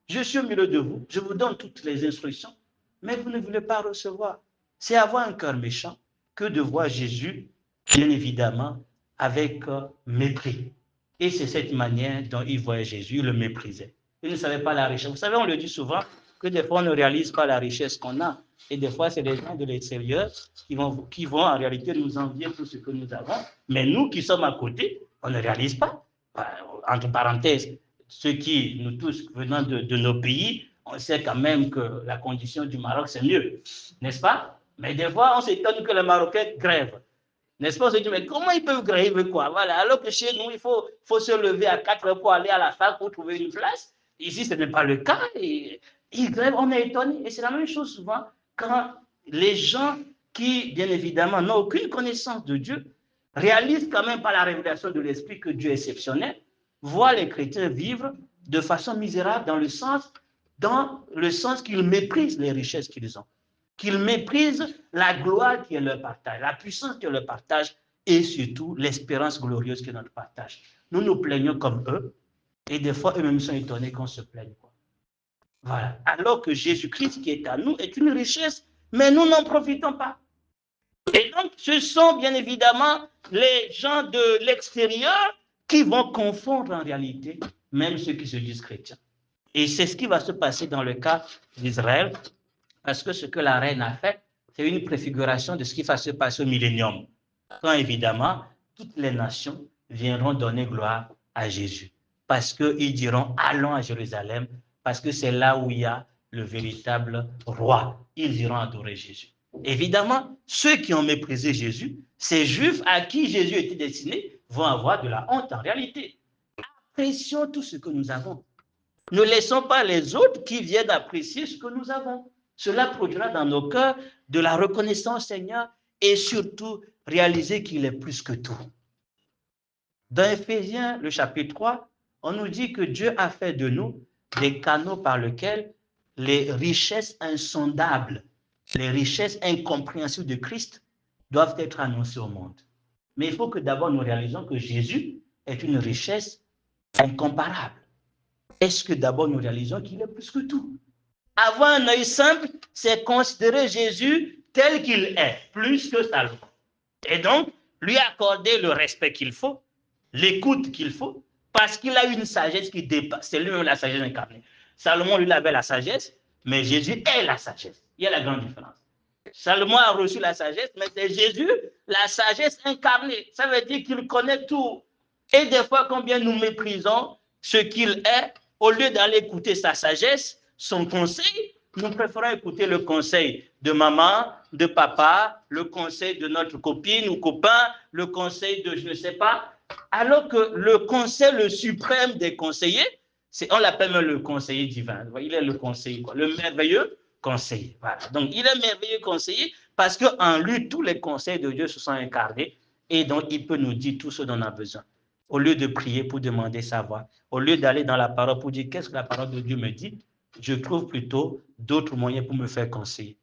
je suis au milieu de vous, je vous donne toutes les instructions, mais vous ne voulez pas recevoir. C'est avoir un cœur méchant que de voir Jésus, bien évidemment, avec mépris. Et c'est cette manière dont il voyait Jésus, il le méprisait. Il ne savait pas la richesse. Vous savez, on le dit souvent, que des fois, on ne réalise pas la richesse qu'on a. Et des fois, c'est les gens de l'extérieur qui vont en réalité nous envier tout ce que nous avons. Mais nous qui sommes à côté, on ne réalise pas. Entre parenthèses, ceux qui, nous tous, venant de nos pays, on sait quand même que la condition du Maroc, c'est mieux. N'est-ce pas? Mais des fois, on s'étonne que les Marocains grèvent. N'est-ce pas? On se dit, mais comment ils peuvent gréver quoi? Voilà. Alors que chez nous, il faut se lever à 4 heures pour aller à la fac pour trouver une place. Ici, ce n'est pas le cas. Et ils grèvent, on est étonné. Et c'est la même chose souvent quand les gens qui, bien évidemment, n'ont aucune connaissance de Dieu, réalisent quand même par la révélation de l'Esprit que Dieu est exceptionnel, voient les chrétiens vivre de façon misérable dans le sens qu'ils méprisent les richesses qu'ils ont, qu'ils méprisent la gloire qui est leur partage, la puissance qui est leur partage et surtout l'espérance glorieuse qui est notre partage. Nous nous plaignons comme eux et des fois eux-mêmes sont étonnés qu'on se plaigne. Voilà. Alors que Jésus-Christ qui est à nous est une richesse, mais nous n'en profitons pas. Et donc, ce sont bien évidemment les gens de l'extérieur qui vont confondre en réalité même ceux qui se disent chrétiens. Et c'est ce qui va se passer dans le cas d'Israël, parce que ce que la reine a fait, c'est une préfiguration de ce qui va se passer au millénium, quand évidemment toutes les nations viendront donner gloire à Jésus, parce qu'ils diront allons à Jérusalem, parce que c'est là où il y a le véritable roi. Ils iront adorer Jésus. Évidemment, ceux qui ont méprisé Jésus, ces Juifs à qui Jésus était destiné, vont avoir de la honte en réalité. Apprécions tout ce que nous avons. Ne laissons pas les autres qui viennent apprécier ce que nous avons. Cela produira dans nos cœurs de la reconnaissance, Seigneur, et surtout réaliser qu'il est plus que tout. Dans Éphésiens, le chapitre 3, on nous dit que Dieu a fait de nous des canaux par lesquels les richesses insondables, les richesses incompréhensibles de Christ doivent être annoncées au monde. Mais il faut que d'abord nous réalisions que Jésus est une richesse incomparable. Est-ce que d'abord nous réalisons qu'il est plus que tout? Avoir un œil simple, c'est considérer Jésus tel qu'il est, plus que Salomon. Et donc, lui accorder le respect qu'il faut, l'écoute qu'il faut, parce qu'il a une sagesse qui dépasse. C'est lui-même la sagesse incarnée. Salomon, lui, avait la sagesse, mais Jésus est la sagesse. Il y a la grande différence. Salomon a reçu la sagesse, mais c'est Jésus, la sagesse incarnée. Ça veut dire qu'il connaît tout. Et des fois, combien nous méprisons ce qu'il est, au lieu d'aller écouter sa sagesse, son conseil, nous préférons écouter le conseil de maman, de papa, le conseil de notre copine ou copain, le conseil de je ne sais pas, alors que le conseil, le suprême des conseillers, on l'appelle même le conseiller divin. Il est le conseiller, quoi, le merveilleux conseiller. Voilà. Donc, il est merveilleux conseiller parce qu'en lui, tous les conseils de Dieu se sont incarnés et donc il peut nous dire tout ce dont on a besoin. Au lieu de prier pour demander sa voix, au lieu d'aller dans la parole pour dire qu'est-ce que la parole de Dieu me dit, je trouve plutôt d'autres moyens pour me faire conseiller.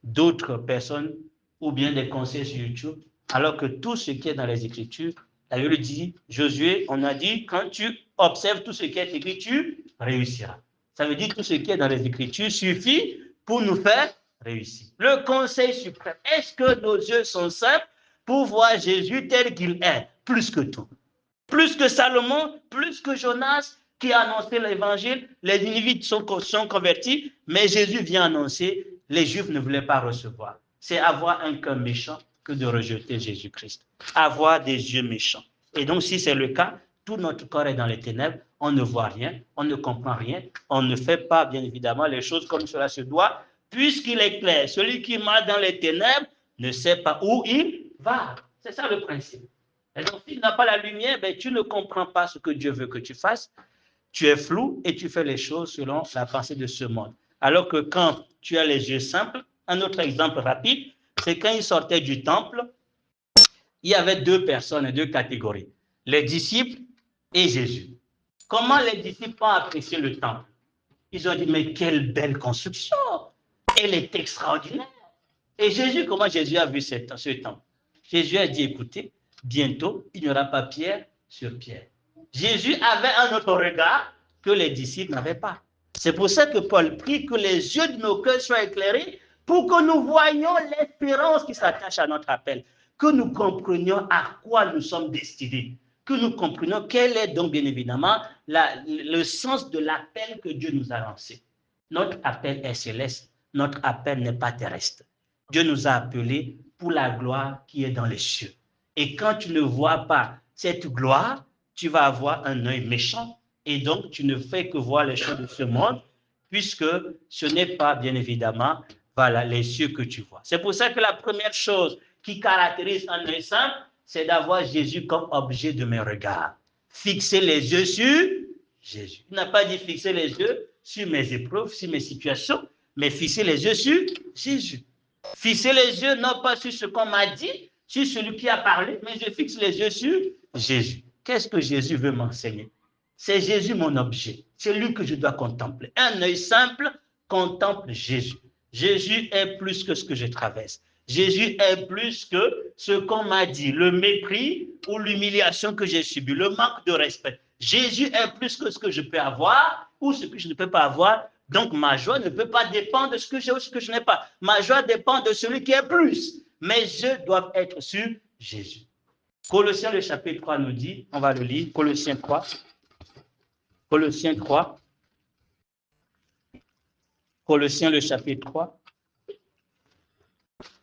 D'autres personnes ou bien des conseils sur YouTube, alors que tout ce qui est dans les Écritures, la Bible dit, Josué, on a dit, quand tu observes tout ce qui est écrit, tu réussiras. Ça veut dire tout ce qui est dans les Écritures suffit pour nous faire réussir. Le conseil suprême, est-ce que nos yeux sont simples pour voir Jésus tel qu'il est, plus que tout? Plus que Salomon, plus que Jonas qui a annoncé l'évangile, les Ninivites sont convertis, mais Jésus vient annoncer, les Juifs ne voulaient pas recevoir. C'est avoir un cœur méchant que de rejeter Jésus-Christ. Avoir des yeux méchants. Et donc, si c'est le cas, tout notre corps est dans les ténèbres, on ne voit rien, on ne comprend rien, on ne fait pas, bien évidemment, les choses comme cela se doit, puisqu'il est clair, celui qui marche dans les ténèbres ne sait pas où il va. C'est ça le principe. Et donc, s'il n'a pas la lumière, ben, tu ne comprends pas ce que Dieu veut que tu fasses. Tu es flou et tu fais les choses selon la pensée de ce monde. Alors que quand tu as les yeux simples, un autre exemple rapide, c'est quand il sortait du temple, il y avait deux personnes, deux catégories, les disciples et Jésus. Comment les disciples ont apprécié le temple? Ils ont dit, mais quelle belle construction! Elle est extraordinaire. Et Jésus, comment Jésus a vu ce temple? Jésus a dit, écoutez, bientôt, il n'y aura pas pierre sur pierre. Jésus avait un autre regard que les disciples n'avaient pas. C'est pour ça que Paul prie que les yeux de nos cœurs soient éclairés pour que nous voyions l'espérance qui s'attache à notre appel, que nous comprenions à quoi nous sommes destinés, que nous comprenions quel est donc bien évidemment le sens de l'appel que Dieu nous a lancé. Notre appel est céleste, notre appel n'est pas terrestre. Dieu nous a appelés pour la gloire qui est dans les cieux. Et quand tu ne vois pas cette gloire, tu vas avoir un œil méchant et donc tu ne fais que voir les choses de ce monde puisque ce n'est pas bien évidemment voilà, les cieux que tu vois. C'est pour ça que la première chose qui caractérise un œil simple, c'est d'avoir Jésus comme objet de mes regards. Fixer les yeux sur Jésus. Il n'a pas dit fixer les yeux sur mes épreuves, sur mes situations, mais fixer les yeux sur Jésus. Fixer les yeux non pas sur ce qu'on m'a dit, sur celui qui a parlé, mais je fixe les yeux sur Jésus. Qu'est-ce que Jésus veut m'enseigner? C'est Jésus mon objet. C'est lui que je dois contempler. Un œil simple contemple Jésus. Jésus est plus que ce que je traverse. Jésus est plus que ce qu'on m'a dit, le mépris ou l'humiliation que j'ai subi, le manque de respect. Jésus est plus que ce que je peux avoir ou ce que je ne peux pas avoir. Donc ma joie ne peut pas dépendre de ce que j'ai ou ce que je n'ai pas. Ma joie dépend de celui qui est plus. Mes yeux doivent être sur Jésus. Colossiens le chapitre 3 nous dit, on va le lire, Colossiens 3. Colossiens 3. Colossiens le chapitre 3.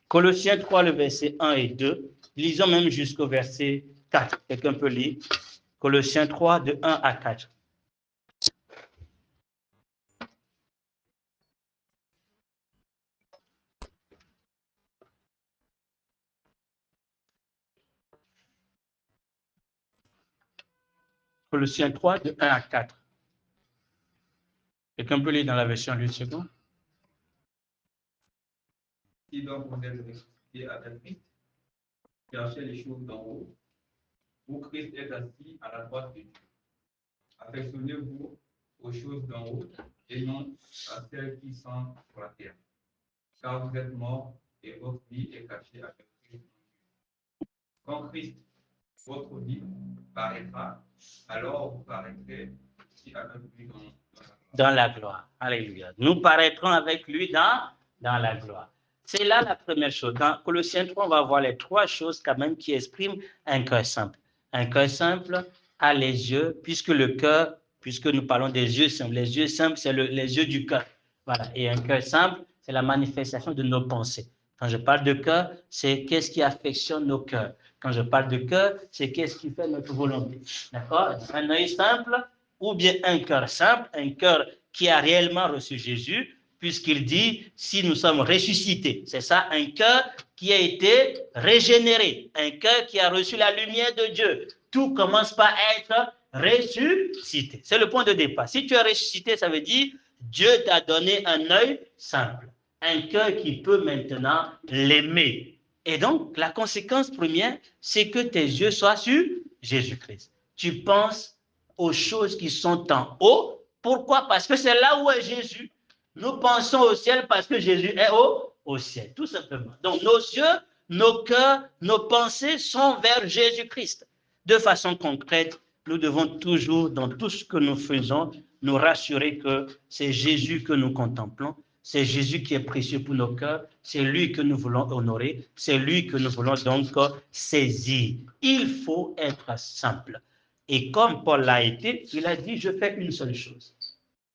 Colossiens 3, le verset 1 et 2. Lisons même jusqu'au verset 4. Quelqu'un peut lire. Colossiens 3, de 1 à 4. Colossiens 3, de 1 à 4. Quelqu'un peut lire dans la version 8 secondes. Qui donc vous êtes ressuscité avec Christ, cherchez les choses d'en haut, où Christ est assis à la droite de Dieu. Affectionnez-vous aux choses d'en haut et non à celles qui sont sur la terre. Car vous êtes morts et votre vie est cachée avec Christ. Quand Christ, votre vie, paraîtra, alors vous paraîtrez aussi avec lui dans la gloire. dans la gloire. Alléluia. Nous paraîtrons avec lui dans la gloire. C'est là la première chose. Dans Colossiens 3, on va voir les trois choses quand même qui expriment un cœur simple. Un cœur simple a les yeux, puisque le cœur, puisque nous parlons des yeux simples, les yeux simples, c'est les yeux du cœur. Voilà. Et un cœur simple, c'est la manifestation de nos pensées. Quand je parle de cœur, c'est qu'est-ce qui affectionne nos cœurs. Quand je parle de cœur, c'est qu'est-ce qui fait notre volonté. D'accord? Un œil simple ou bien un cœur simple, un cœur qui a réellement reçu Jésus, puisqu'il dit, si nous sommes ressuscités, c'est ça, un cœur qui a été régénéré, un cœur qui a reçu la lumière de Dieu. Tout commence par être ressuscité. C'est le point de départ. Si tu es ressuscité, ça veut dire Dieu t'a donné un œil simple, un cœur qui peut maintenant l'aimer. Et donc, la conséquence première, c'est que tes yeux soient sur Jésus-Christ. Tu penses aux choses qui sont en haut. Pourquoi? Parce que c'est là où est Jésus. Nous pensons au ciel parce que Jésus est au ciel, tout simplement. Donc, nos yeux, nos cœurs, nos pensées sont vers Jésus-Christ. De façon concrète, nous devons toujours, dans tout ce que nous faisons, nous rassurer que c'est Jésus que nous contemplons. C'est Jésus qui est précieux pour nos cœurs. C'est lui que nous voulons honorer. C'est lui que nous voulons donc saisir. Il faut être simple. Et comme Paul l'a été, il a dit, je fais une seule chose.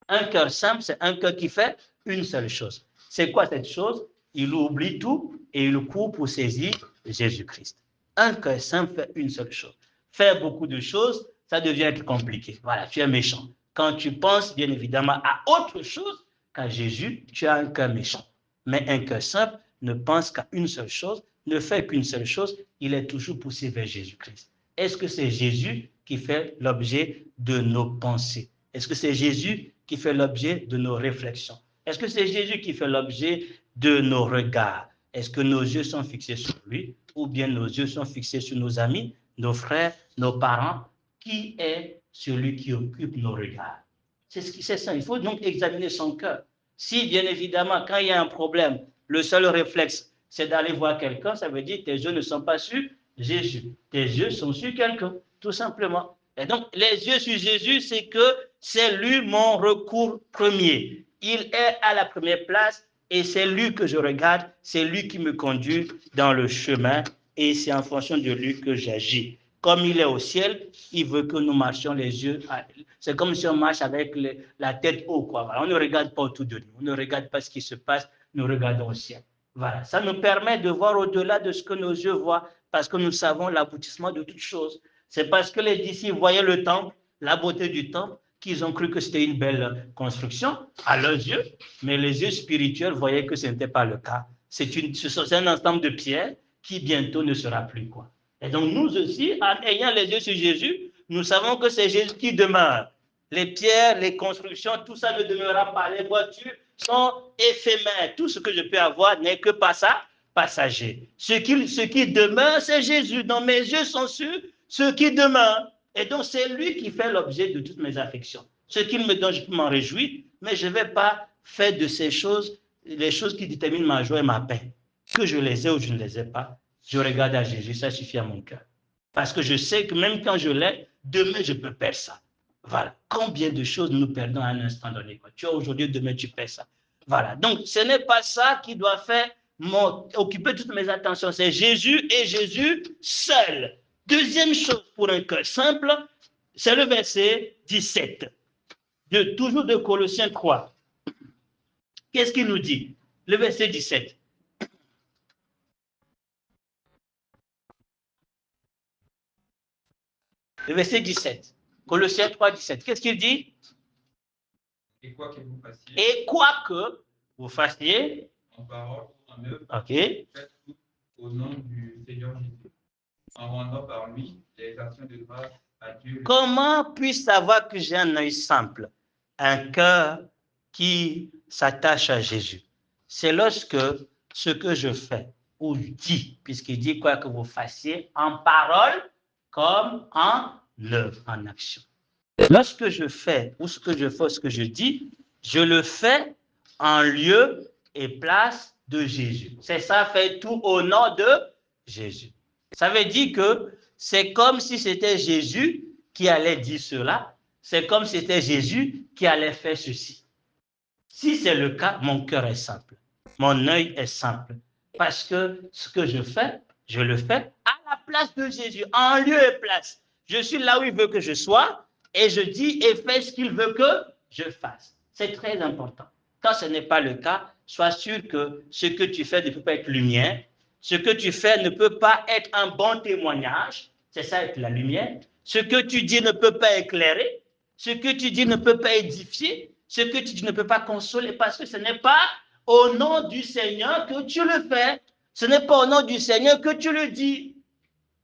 Un cœur simple, c'est un cœur qui fait une seule chose. C'est quoi cette chose? Il oublie tout et il court pour saisir Jésus-Christ. Un cœur simple fait une seule chose. Faire beaucoup de choses, ça devient être compliqué. Voilà, tu es méchant. Quand tu penses, bien évidemment, à autre chose qu'à Jésus, tu as un cœur méchant. Mais un cœur simple ne pense qu'à une seule chose, ne fait qu'une seule chose, il est toujours poussé vers Jésus-Christ. Est-ce que c'est Jésus qui fait l'objet de nos pensées? Est-ce que c'est Jésus qui fait l'objet de nos réflexions? Est-ce que c'est Jésus qui fait l'objet de nos regards? Est-ce que nos yeux sont fixés sur lui ou bien nos yeux sont fixés sur nos amis, nos frères, nos parents? Qui est celui qui occupe nos regards? C'est ça, il faut donc examiner son cœur. Si, bien évidemment, quand il y a un problème, le seul réflexe, c'est d'aller voir quelqu'un, ça veut dire que tes yeux ne sont pas sur Jésus. Tes yeux sont sur quelqu'un, tout simplement. Et donc, les yeux sur Jésus, c'est que c'est lui mon recours premier. Il est à la première place et c'est lui que je regarde, c'est lui qui me conduit dans le chemin et c'est en fonction de lui que j'agis. Comme il est au ciel, il veut que nous marchions les yeux. C'est comme si on marche avec la tête haut, quoi. Voilà. On ne regarde pas autour de nous, on ne regarde pas ce qui se passe, nous regardons au ciel. Voilà. Ça nous permet de voir au-delà de ce que nos yeux voient, parce que nous savons l'aboutissement de toutes choses. C'est parce que les disciples voyaient le temple, la beauté du temple, qu'ils ont cru que c'était une belle construction à leurs yeux, mais les yeux spirituels voyaient que ce n'était pas le cas. C'est un ensemble de pierres qui bientôt ne sera plus, quoi. Et donc nous aussi, en ayant les yeux sur Jésus, nous savons que c'est Jésus qui demeure. Les pierres, les constructions, tout ça ne demeurera pas. Les voitures sont éphémères. Tout ce que je peux avoir n'est que passager. Ce qui demeure, c'est Jésus. Donc mes yeux sont sur ce qui demeure. Et donc c'est lui qui fait l'objet de toutes mes affections. Ce qu'il me donne, je peux m'en réjouir, mais je ne vais pas faire de ces choses les choses qui déterminent ma joie et ma paix. Que je les ai ou je ne les ai pas, je regarde à Jésus, ça suffit à mon cœur. Parce que je sais que même quand je l'ai, demain je peux perdre ça. Voilà. Combien de choses nous perdons à un instant donné. Tu as aujourd'hui, demain tu perds ça. Voilà. Donc ce n'est pas ça qui doit faire occuper toutes mes attentions. C'est Jésus et Jésus seul. Deuxième chose pour un cœur simple, c'est le verset 17. Toujours de Colossiens 3. Qu'est-ce qu'il nous dit? Le verset 17. Le verset 17. Colossiens 3, 17. Qu'est-ce qu'il dit? Et quoi que vous fassiez. Et quoi que vous fassiez. En parole ou en œuvre. Ok. Faites tout au nom du Seigneur Jésus. En rendant par lui les actions de grâce à Dieu. Comment puis-je savoir que j'ai un œil simple? Un cœur qui s'attache à Jésus. C'est lorsque ce que je fais ou dis, puisqu'il dit quoi que vous fassiez en parole comme en œuvre, en action. Lorsque je fais ou ce que je fais, ce que je dis, je le fais en lieu et place de Jésus. C'est ça, fait tout au nom de Jésus. Ça veut dire que c'est comme si c'était Jésus qui allait dire cela, C'est comme si c'était Jésus qui allait faire ceci. Si c'est le cas, mon cœur est simple. Mon œil est simple. Parce que ce que je le fais à la place de Jésus, en lieu et place. Je suis là où il veut que je sois et je dis et fais ce qu'il veut que je fasse. C'est très important. Quand ce n'est pas le cas, sois sûr que ce que tu fais ne peut pas être lumière. Ce que tu fais ne peut pas être un bon témoignage. C'est ça être la lumière. Ce que tu dis ne peut pas éclairer. Ce que tu dis ne peut pas édifier. Ce que tu dis ne peut pas consoler parce que ce n'est pas au nom du Seigneur que tu le fais. Ce n'est pas au nom du Seigneur que tu le dis.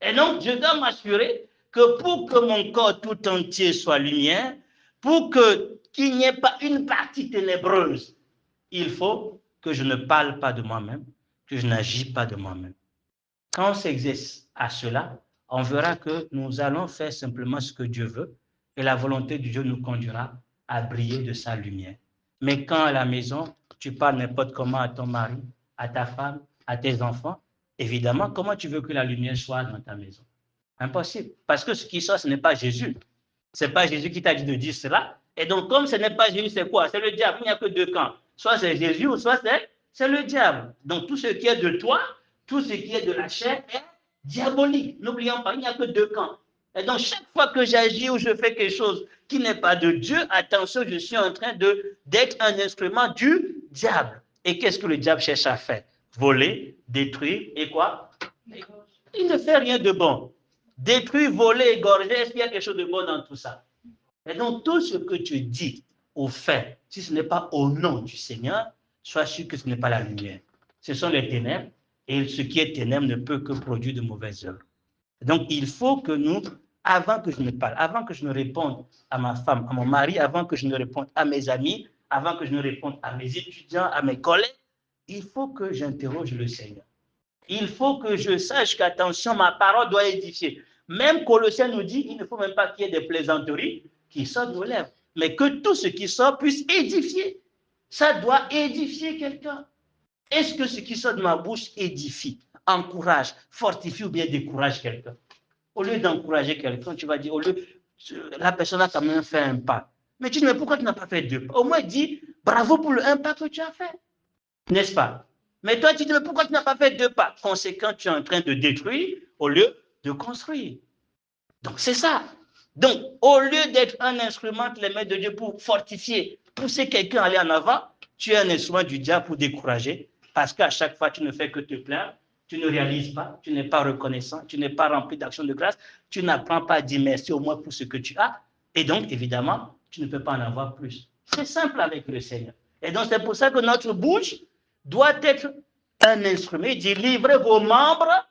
Et donc, je dois m'assurer que pour que mon corps tout entier soit lumière, pour qu'il n'y ait pas une partie ténébreuse, il faut que je ne parle pas de moi-même, que je n'agis pas de moi-même. Quand on s'exerce à cela, on verra que nous allons faire simplement ce que Dieu veut et la volonté de Dieu nous conduira à briller de sa lumière. Mais quand à la maison, tu parles n'importe comment à ton mari, à ta femme, à tes enfants, évidemment, comment tu veux que la lumière soit dans ta maison? Impossible. Parce que ce qui sort, ce n'est pas Jésus. Ce n'est pas Jésus qui t'a dit de dire cela. Et donc, comme ce n'est pas Jésus, c'est quoi? C'est le diable. Il n'y a que deux camps. Soit c'est Jésus ou soit c'est le diable. Donc, tout ce qui est de toi, tout ce qui est de la chair est diabolique. N'oublions pas, il n'y a que deux camps. Et donc, chaque fois que j'agis ou je fais quelque chose qui n'est pas de Dieu, attention, je suis en train d'être un instrument du diable. Et qu'est-ce que le diable cherche à faire? Voler, détruire et quoi? Il ne fait rien de bon. Détruire, voler, égorger, est-ce qu'il y a quelque chose de bon dans tout ça? Et donc, tout ce que tu dis ou fais, si ce n'est pas au nom du Seigneur, sois sûr que ce n'est pas la lumière. Ce sont les ténèbres, et ce qui est ténèbres ne peut que produire de mauvaises œuvres. Donc, il faut que nous, avant que je ne parle, avant que je ne réponde à ma femme, à mon mari, avant que je ne réponde à mes amis, avant que je ne réponde à mes étudiants, à mes collègues, il faut que j'interroge le Seigneur. Il faut que je sache qu'attention, ma parole doit édifier. Même Colossiens nous dit, il ne faut même pas qu'il y ait des plaisanteries qui sortent de nos lèvres, mais que tout ce qui sort puisse édifier. Ça doit édifier quelqu'un. Est-ce que ce qui sort de ma bouche édifie, encourage, fortifie ou bien décourage quelqu'un? Au lieu d'encourager quelqu'un, tu vas dire, la personne a quand même fait un pas. Mais tu dis, mais pourquoi tu n'as pas fait deux pas? Au moins, dis, bravo pour le un pas que tu as fait. N'est-ce pas? Mais toi, tu dis, mais pourquoi tu n'as pas fait deux pas? Conséquent, tu es en train de détruire au lieu de construire. Donc, c'est ça. Donc, au lieu d'être un instrument entre les mains de Dieu pour fortifier, pousser quelqu'un à aller en avant, tu es un instrument du diable pour décourager, parce qu'à chaque fois, tu ne fais que te plaindre, tu ne réalises pas, tu n'es pas reconnaissant, tu n'es pas rempli d'action de grâce, tu n'apprends pas à dire merci au moins pour ce que tu as, et donc, évidemment, tu ne peux pas en avoir plus. C'est simple avec le Seigneur. Et donc, c'est pour ça que notre bouche doit être un instrument. Il dit, livrez vos membres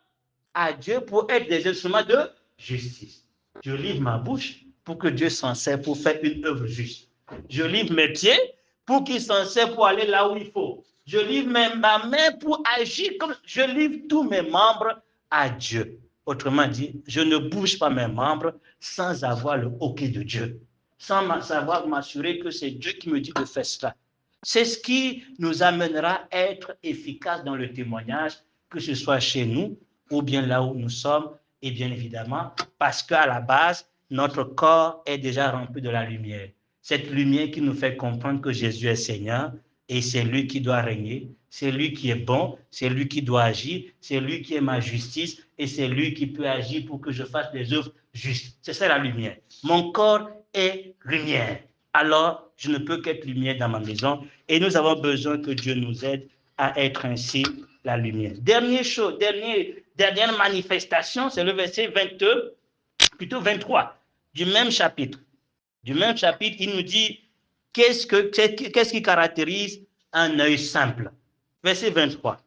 à Dieu pour être des instruments de justice. Je livre ma bouche pour que Dieu s'en sert pour faire une œuvre juste. Je livre mes pieds pour qu'il s'en sert pour aller là où il faut. Je livre ma main pour agir comme je livre tous mes membres à Dieu. Autrement dit, je ne bouge pas mes membres sans avoir le OK de Dieu, sans savoir m'assurer que c'est Dieu qui me dit de faire cela. C'est ce qui nous amènera à être efficaces dans le témoignage, que ce soit chez nous ou bien là où nous sommes, et bien évidemment, parce qu'à la base, notre corps est déjà rempli de la lumière. Cette lumière qui nous fait comprendre que Jésus est Seigneur et c'est lui qui doit régner, c'est lui qui est bon, c'est lui qui doit agir, c'est lui qui est ma justice et c'est lui qui peut agir pour que je fasse des œuvres justes. C'est ça la lumière. Mon corps est lumière. Alors, je ne peux qu'être lumière dans ma maison et nous avons besoin que Dieu nous aide à être ainsi la lumière. Dernière manifestation, c'est le verset 22, plutôt 23, du même chapitre. Du même chapitre, il nous dit qu'est-ce qui caractérise un œil simple. Verset 23.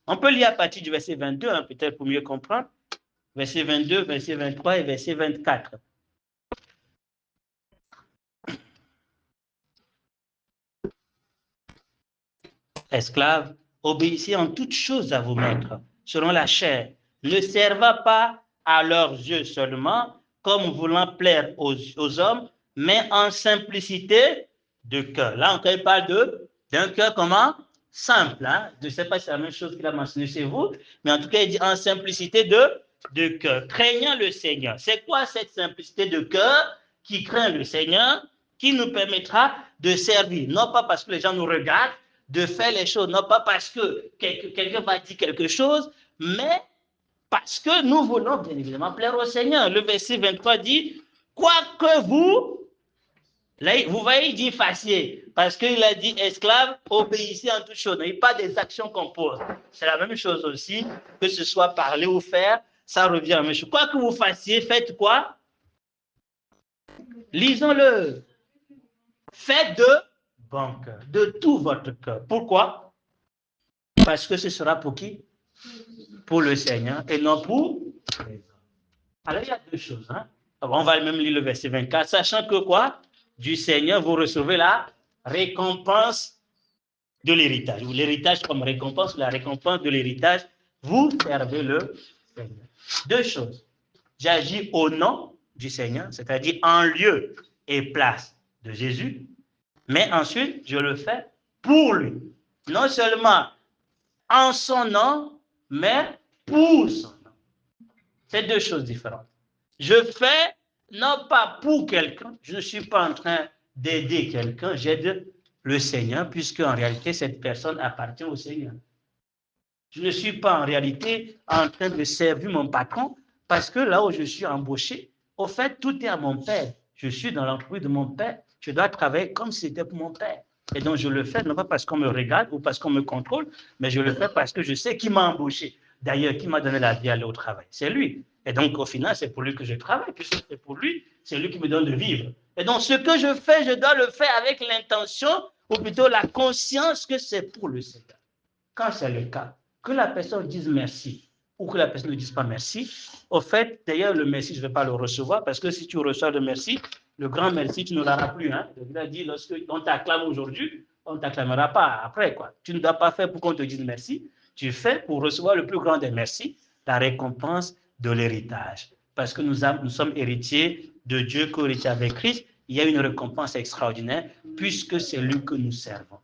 On peut lire à partir du verset 22, hein, peut-être pour mieux comprendre. Verset 22, verset 23 et verset 24. Esclaves, obéissez en toutes choses à vos maîtres, selon la chair, ne servant pas à leurs yeux seulement, comme voulant plaire aux hommes, mais en simplicité de cœur. Là encore, il parle d'un cœur comment? Simple. Hein? Je ne sais pas si c'est la même chose qu'il a mentionné chez vous, mais en tout cas, il dit en simplicité de de cœur, craignant le Seigneur. C'est quoi cette simplicité de cœur qui craint le Seigneur, qui nous permettra de servir, non pas parce que les gens nous regardent, de faire les choses, non pas parce que quelqu'un va dire quelque chose, mais parce que nous voulons bien évidemment plaire au Seigneur. Le verset 23 dit, quoique vous, là, vous voyez, il dit fassiez, parce qu'il a dit esclave, obéissez en toute chose. Il n'y a pas des actions qu'on pose. C'est la même chose aussi, que ce soit parler ou faire, ça revient à la même chose. Quoi que vous fassiez, faites quoi? Lisons-le. Faites de bon cœur, de tout votre cœur. Pourquoi? Parce que ce sera pour qui? Pour le Seigneur et non pour les hommes. Alors, il y a deux choses. Hein? Alors, on va même lire le verset 24. Sachant que quoi? Du Seigneur, vous recevez la récompense de l'héritage. Ou l'héritage comme récompense, la récompense de l'héritage, vous servez le Seigneur. Deux choses. J'agis au nom du Seigneur, c'est-à-dire en lieu et place de Jésus, mais ensuite, je le fais pour lui. Non seulement en son nom, mais pour son nom. C'est deux choses différentes. Je fais non pas pour quelqu'un, je ne suis pas en train d'aider quelqu'un, j'aide le Seigneur, puisque en réalité, cette personne appartient au Seigneur. Je ne suis pas en réalité en train de servir mon patron, parce que là où je suis embauché, au fait, tout est à mon père. Je suis dans l'entreprise de mon père, je dois travailler comme si c'était pour mon père. Et donc, je le fais non pas parce qu'on me regarde ou parce qu'on me contrôle, mais je le fais parce que je sais qui m'a embauché. D'ailleurs, qui m'a donné la vie à aller au travail? C'est lui. Et donc, au final, c'est pour lui que je travaille, puisque c'est pour lui, c'est lui qui me donne de vivre. Et donc, ce que je fais, je dois le faire avec l'intention, ou plutôt la conscience que c'est pour le Seigneur. Quand c'est le cas, que la personne dise merci ou que la personne ne dise pas merci, au fait, d'ailleurs, le merci, je ne vais pas le recevoir, parce que si tu reçois le merci, le grand merci, tu ne l'auras plus. Hein? Il a dit, lorsqu'on t'acclame aujourd'hui, on ne t'acclamera pas après. Quoi. Tu ne dois pas faire pour qu'on te dise merci, tu fais pour recevoir le plus grand des merci, la récompense de l'héritage. Parce que nous sommes héritiers de Dieu, co-héritiers avec Christ, il y a une récompense extraordinaire, puisque c'est lui que nous servons.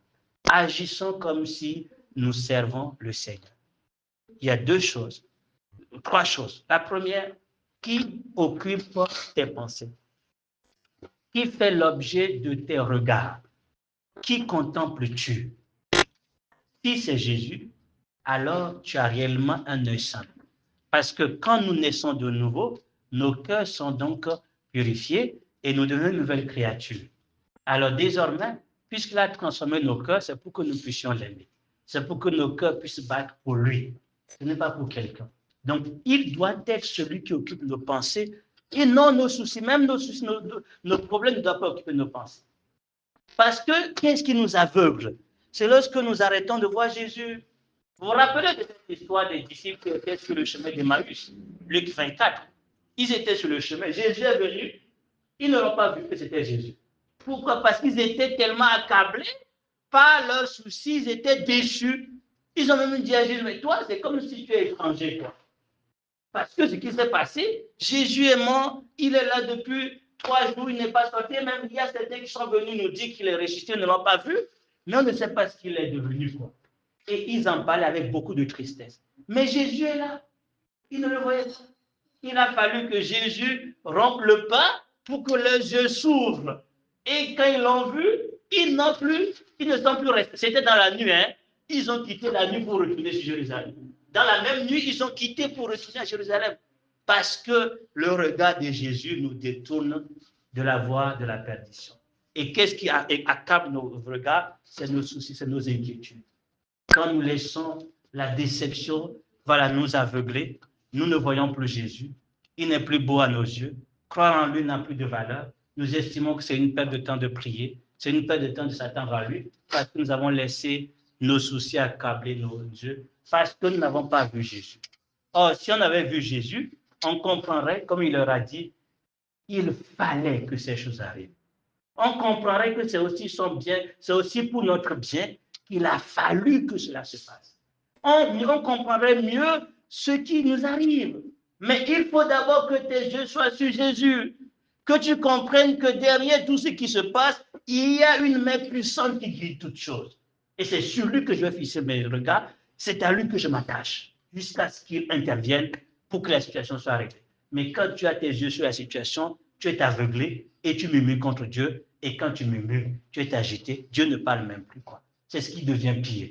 Agissons comme si nous servons le Seigneur. Il y a deux choses, trois choses. La première, qui occupe tes pensées? Qui fait l'objet de tes regards? Qui contemples-tu? Si c'est Jésus, alors tu as réellement un œil saint. Parce que quand nous naissons de nouveau, nos cœurs sont donc purifiés et nous devenons une nouvelle créature. Alors désormais, puisqu'il a transformé nos cœurs, c'est pour que nous puissions l'aimer. C'est pour que nos cœurs puissent battre pour lui. Ce n'est pas pour quelqu'un. Donc, il doit être celui qui occupe nos pensées et non nos soucis. Même nos soucis, nos problèmes ne doivent pas occuper nos pensées. Parce que qu'est-ce qui nous aveugle? C'est lorsque nous arrêtons de voir Jésus. Vous vous rappelez de cette histoire des disciples qui étaient sur le chemin d'Emmaüs, Luc 24. Ils étaient sur le chemin. Jésus est venu. Ils n'auront pas vu que c'était Jésus. Pourquoi? Parce qu'ils étaient tellement accablés par leurs soucis, ils étaient déchus. Ils ont même dit à Jésus, mais toi, c'est comme si tu es étranger, toi. Parce que ce qui s'est passé, Jésus est mort, il est là depuis 3 jours, il n'est pas sorti. Même il y a certains qui sont venus nous dire qu'il est ressuscité, ils ne l'ont pas vu, mais on ne sait pas ce qu'il est devenu, quoi. Et ils en parlaient avec beaucoup de tristesse. Mais Jésus est là. Ils ne le voyaient pas. Il a fallu que Jésus rompe le pas pour que leurs yeux s'ouvrent. Et quand ils l'ont vu, ils ne sont plus restés. C'était dans la nuit, hein. Ils ont quitté la nuit pour retourner sur Jérusalem. Dans la même nuit, ils ont quitté pour retourner à Jérusalem. Parce que le regard de Jésus nous détourne de la voie de la perdition. Et qu'est-ce qui accable nos regards? C'est nos soucis, c'est nos inquiétudes. Quand nous laissons la déception nous aveugler, nous ne voyons plus Jésus. Il n'est plus beau à nos yeux. Croire en lui n'a plus de valeur. Nous estimons que c'est une perte de temps de prier. C'est une perte de temps de s'attendre à lui parce que nous avons laissé nos soucis accabler nos yeux parce que nous n'avons pas vu Jésus. Or, si on avait vu Jésus, on comprendrait, comme il leur a dit, il fallait que ces choses arrivent. On comprendrait que c'est aussi son bien, c'est aussi pour notre bien qu'il a fallu que cela se passe. On comprendrait mieux ce qui nous arrive. Mais il faut d'abord que tes yeux soient sur Jésus, que tu comprennes que derrière tout ce qui se passe, il y a une main puissante qui guide toutes choses. Et c'est sur lui que je vais fixer mes regards, c'est à lui que je m'attache, jusqu'à ce qu'il intervienne pour que la situation soit réglée. Mais quand tu as tes yeux sur la situation, tu es aveuglé et tu murmures contre Dieu. Et quand tu murmures, tu es agité. Dieu ne parle même plus, quoi. C'est ce qui devient pire.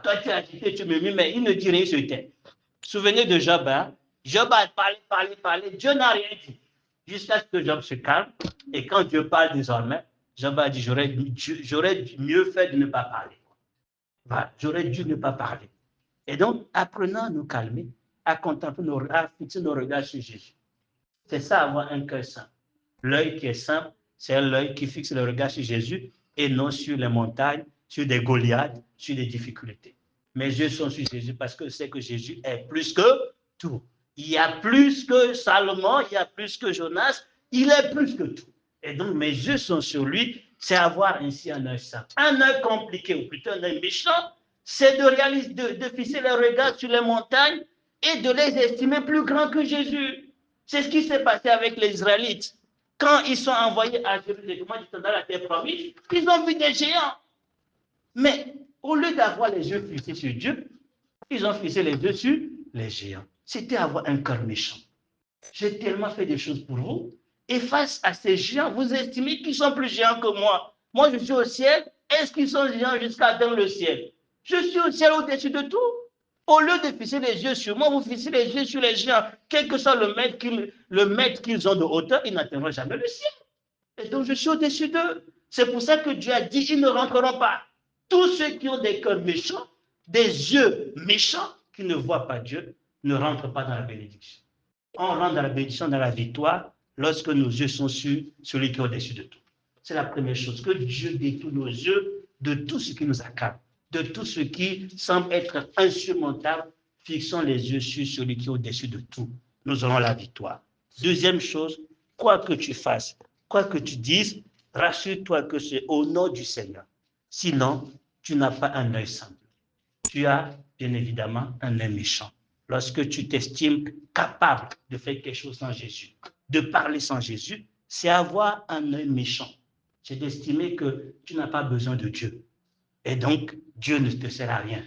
Toi, tu es agité, tu murmures, mais il ne dit rien sur terre. Souvenez de Job, hein? Job a parlé. Dieu n'a rien dit. Jusqu'à ce que Job se calme. Et quand Dieu parle désormais, Job a dit, j'aurais mieux fait de ne pas parler. Voilà, j'aurais dû ne pas parler. Et donc, apprenons à nous calmer, à contempler, à fixer nos regards sur Jésus. C'est ça, avoir un cœur simple. L'œil qui est simple, c'est l'œil qui fixe le regard sur Jésus et non sur les montagnes, sur des Goliaths, sur des difficultés. Mes yeux sont sur Jésus parce que je sais que Jésus est plus que tout. Il y a plus que Salomon, il y a plus que Jonas, il est plus que tout. Et donc, mes yeux sont sur lui, c'est avoir ainsi un œil simple. Un œil compliqué, ou plutôt un œil méchant, c'est de fixer les regards sur les montagnes et de les estimer plus grands que Jésus. C'est ce qui s'est passé avec les Israélites. Quand ils sont envoyés à Jérusalem, dans la terre promise, ils ont vu des géants. Mais au lieu d'avoir les yeux fixés sur Dieu, ils ont fixé les yeux sur les géants. C'était avoir un cœur méchant. J'ai tellement fait des choses pour vous. Et face à ces géants, vous estimez qu'ils sont plus géants que moi. Moi, je suis au ciel. Est-ce qu'ils sont géants jusqu'à atteindre le ciel? Je suis au ciel au-dessus de tout. Au lieu de fixer les yeux sur moi, vous fixez les yeux sur les géants. Quel que soit le mètre qu'ils ont de hauteur, ils n'atteindront jamais le ciel. Et donc, je suis au-dessus d'eux. C'est pour ça que Dieu a dit, ils ne rentreront pas. Tous ceux qui ont des cœurs méchants, des yeux méchants, qui ne voient pas Dieu, ne rentrent pas dans la bénédiction. On rentre dans la bénédiction, dans la victoire, lorsque nos yeux sont sur celui qui est au-dessus de tout. C'est la première chose, que Dieu détourne nos yeux de tout ce qui nous accable, de tout ce qui semble être insurmontable. Fixons les yeux sur celui qui est au-dessus de tout. Nous aurons la victoire. Deuxième chose, quoi que tu fasses, quoi que tu dises, rassure-toi que c'est au nom du Seigneur. Sinon, tu n'as pas un œil simple. Tu as, bien évidemment, un œil méchant. Lorsque tu t'estimes capable de faire quelque chose sans Jésus, de parler sans Jésus, c'est avoir un œil méchant. C'est d'estimer que tu n'as pas besoin de Dieu. Et donc, Dieu ne te sert à rien.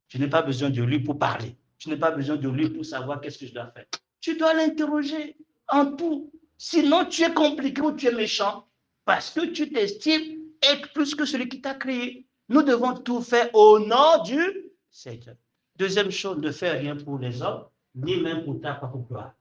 Tu n'as pas besoin de lui pour parler. Tu n'as pas besoin de lui pour savoir qu'est-ce que je dois faire. Tu dois l'interroger en tout. Sinon, tu es compliqué ou tu es méchant parce que tu t'estimes être plus que celui qui t'a créé. Nous devons tout faire au nom du Seigneur. Deuxième chose, ne fais rien pour les hommes, ni même pour ta propre gloire.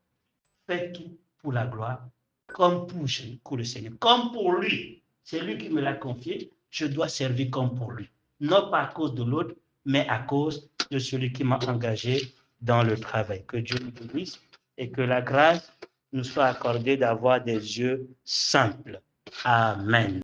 Fais tout pour la gloire, comme pour le Seigneur, comme pour lui. C'est lui qui me l'a confié, je dois servir comme pour lui. Non pas à cause de l'autre, mais à cause de celui qui m'a engagé dans le travail. Que Dieu nous bénisse et que la grâce nous soit accordée d'avoir des yeux simples. Amen.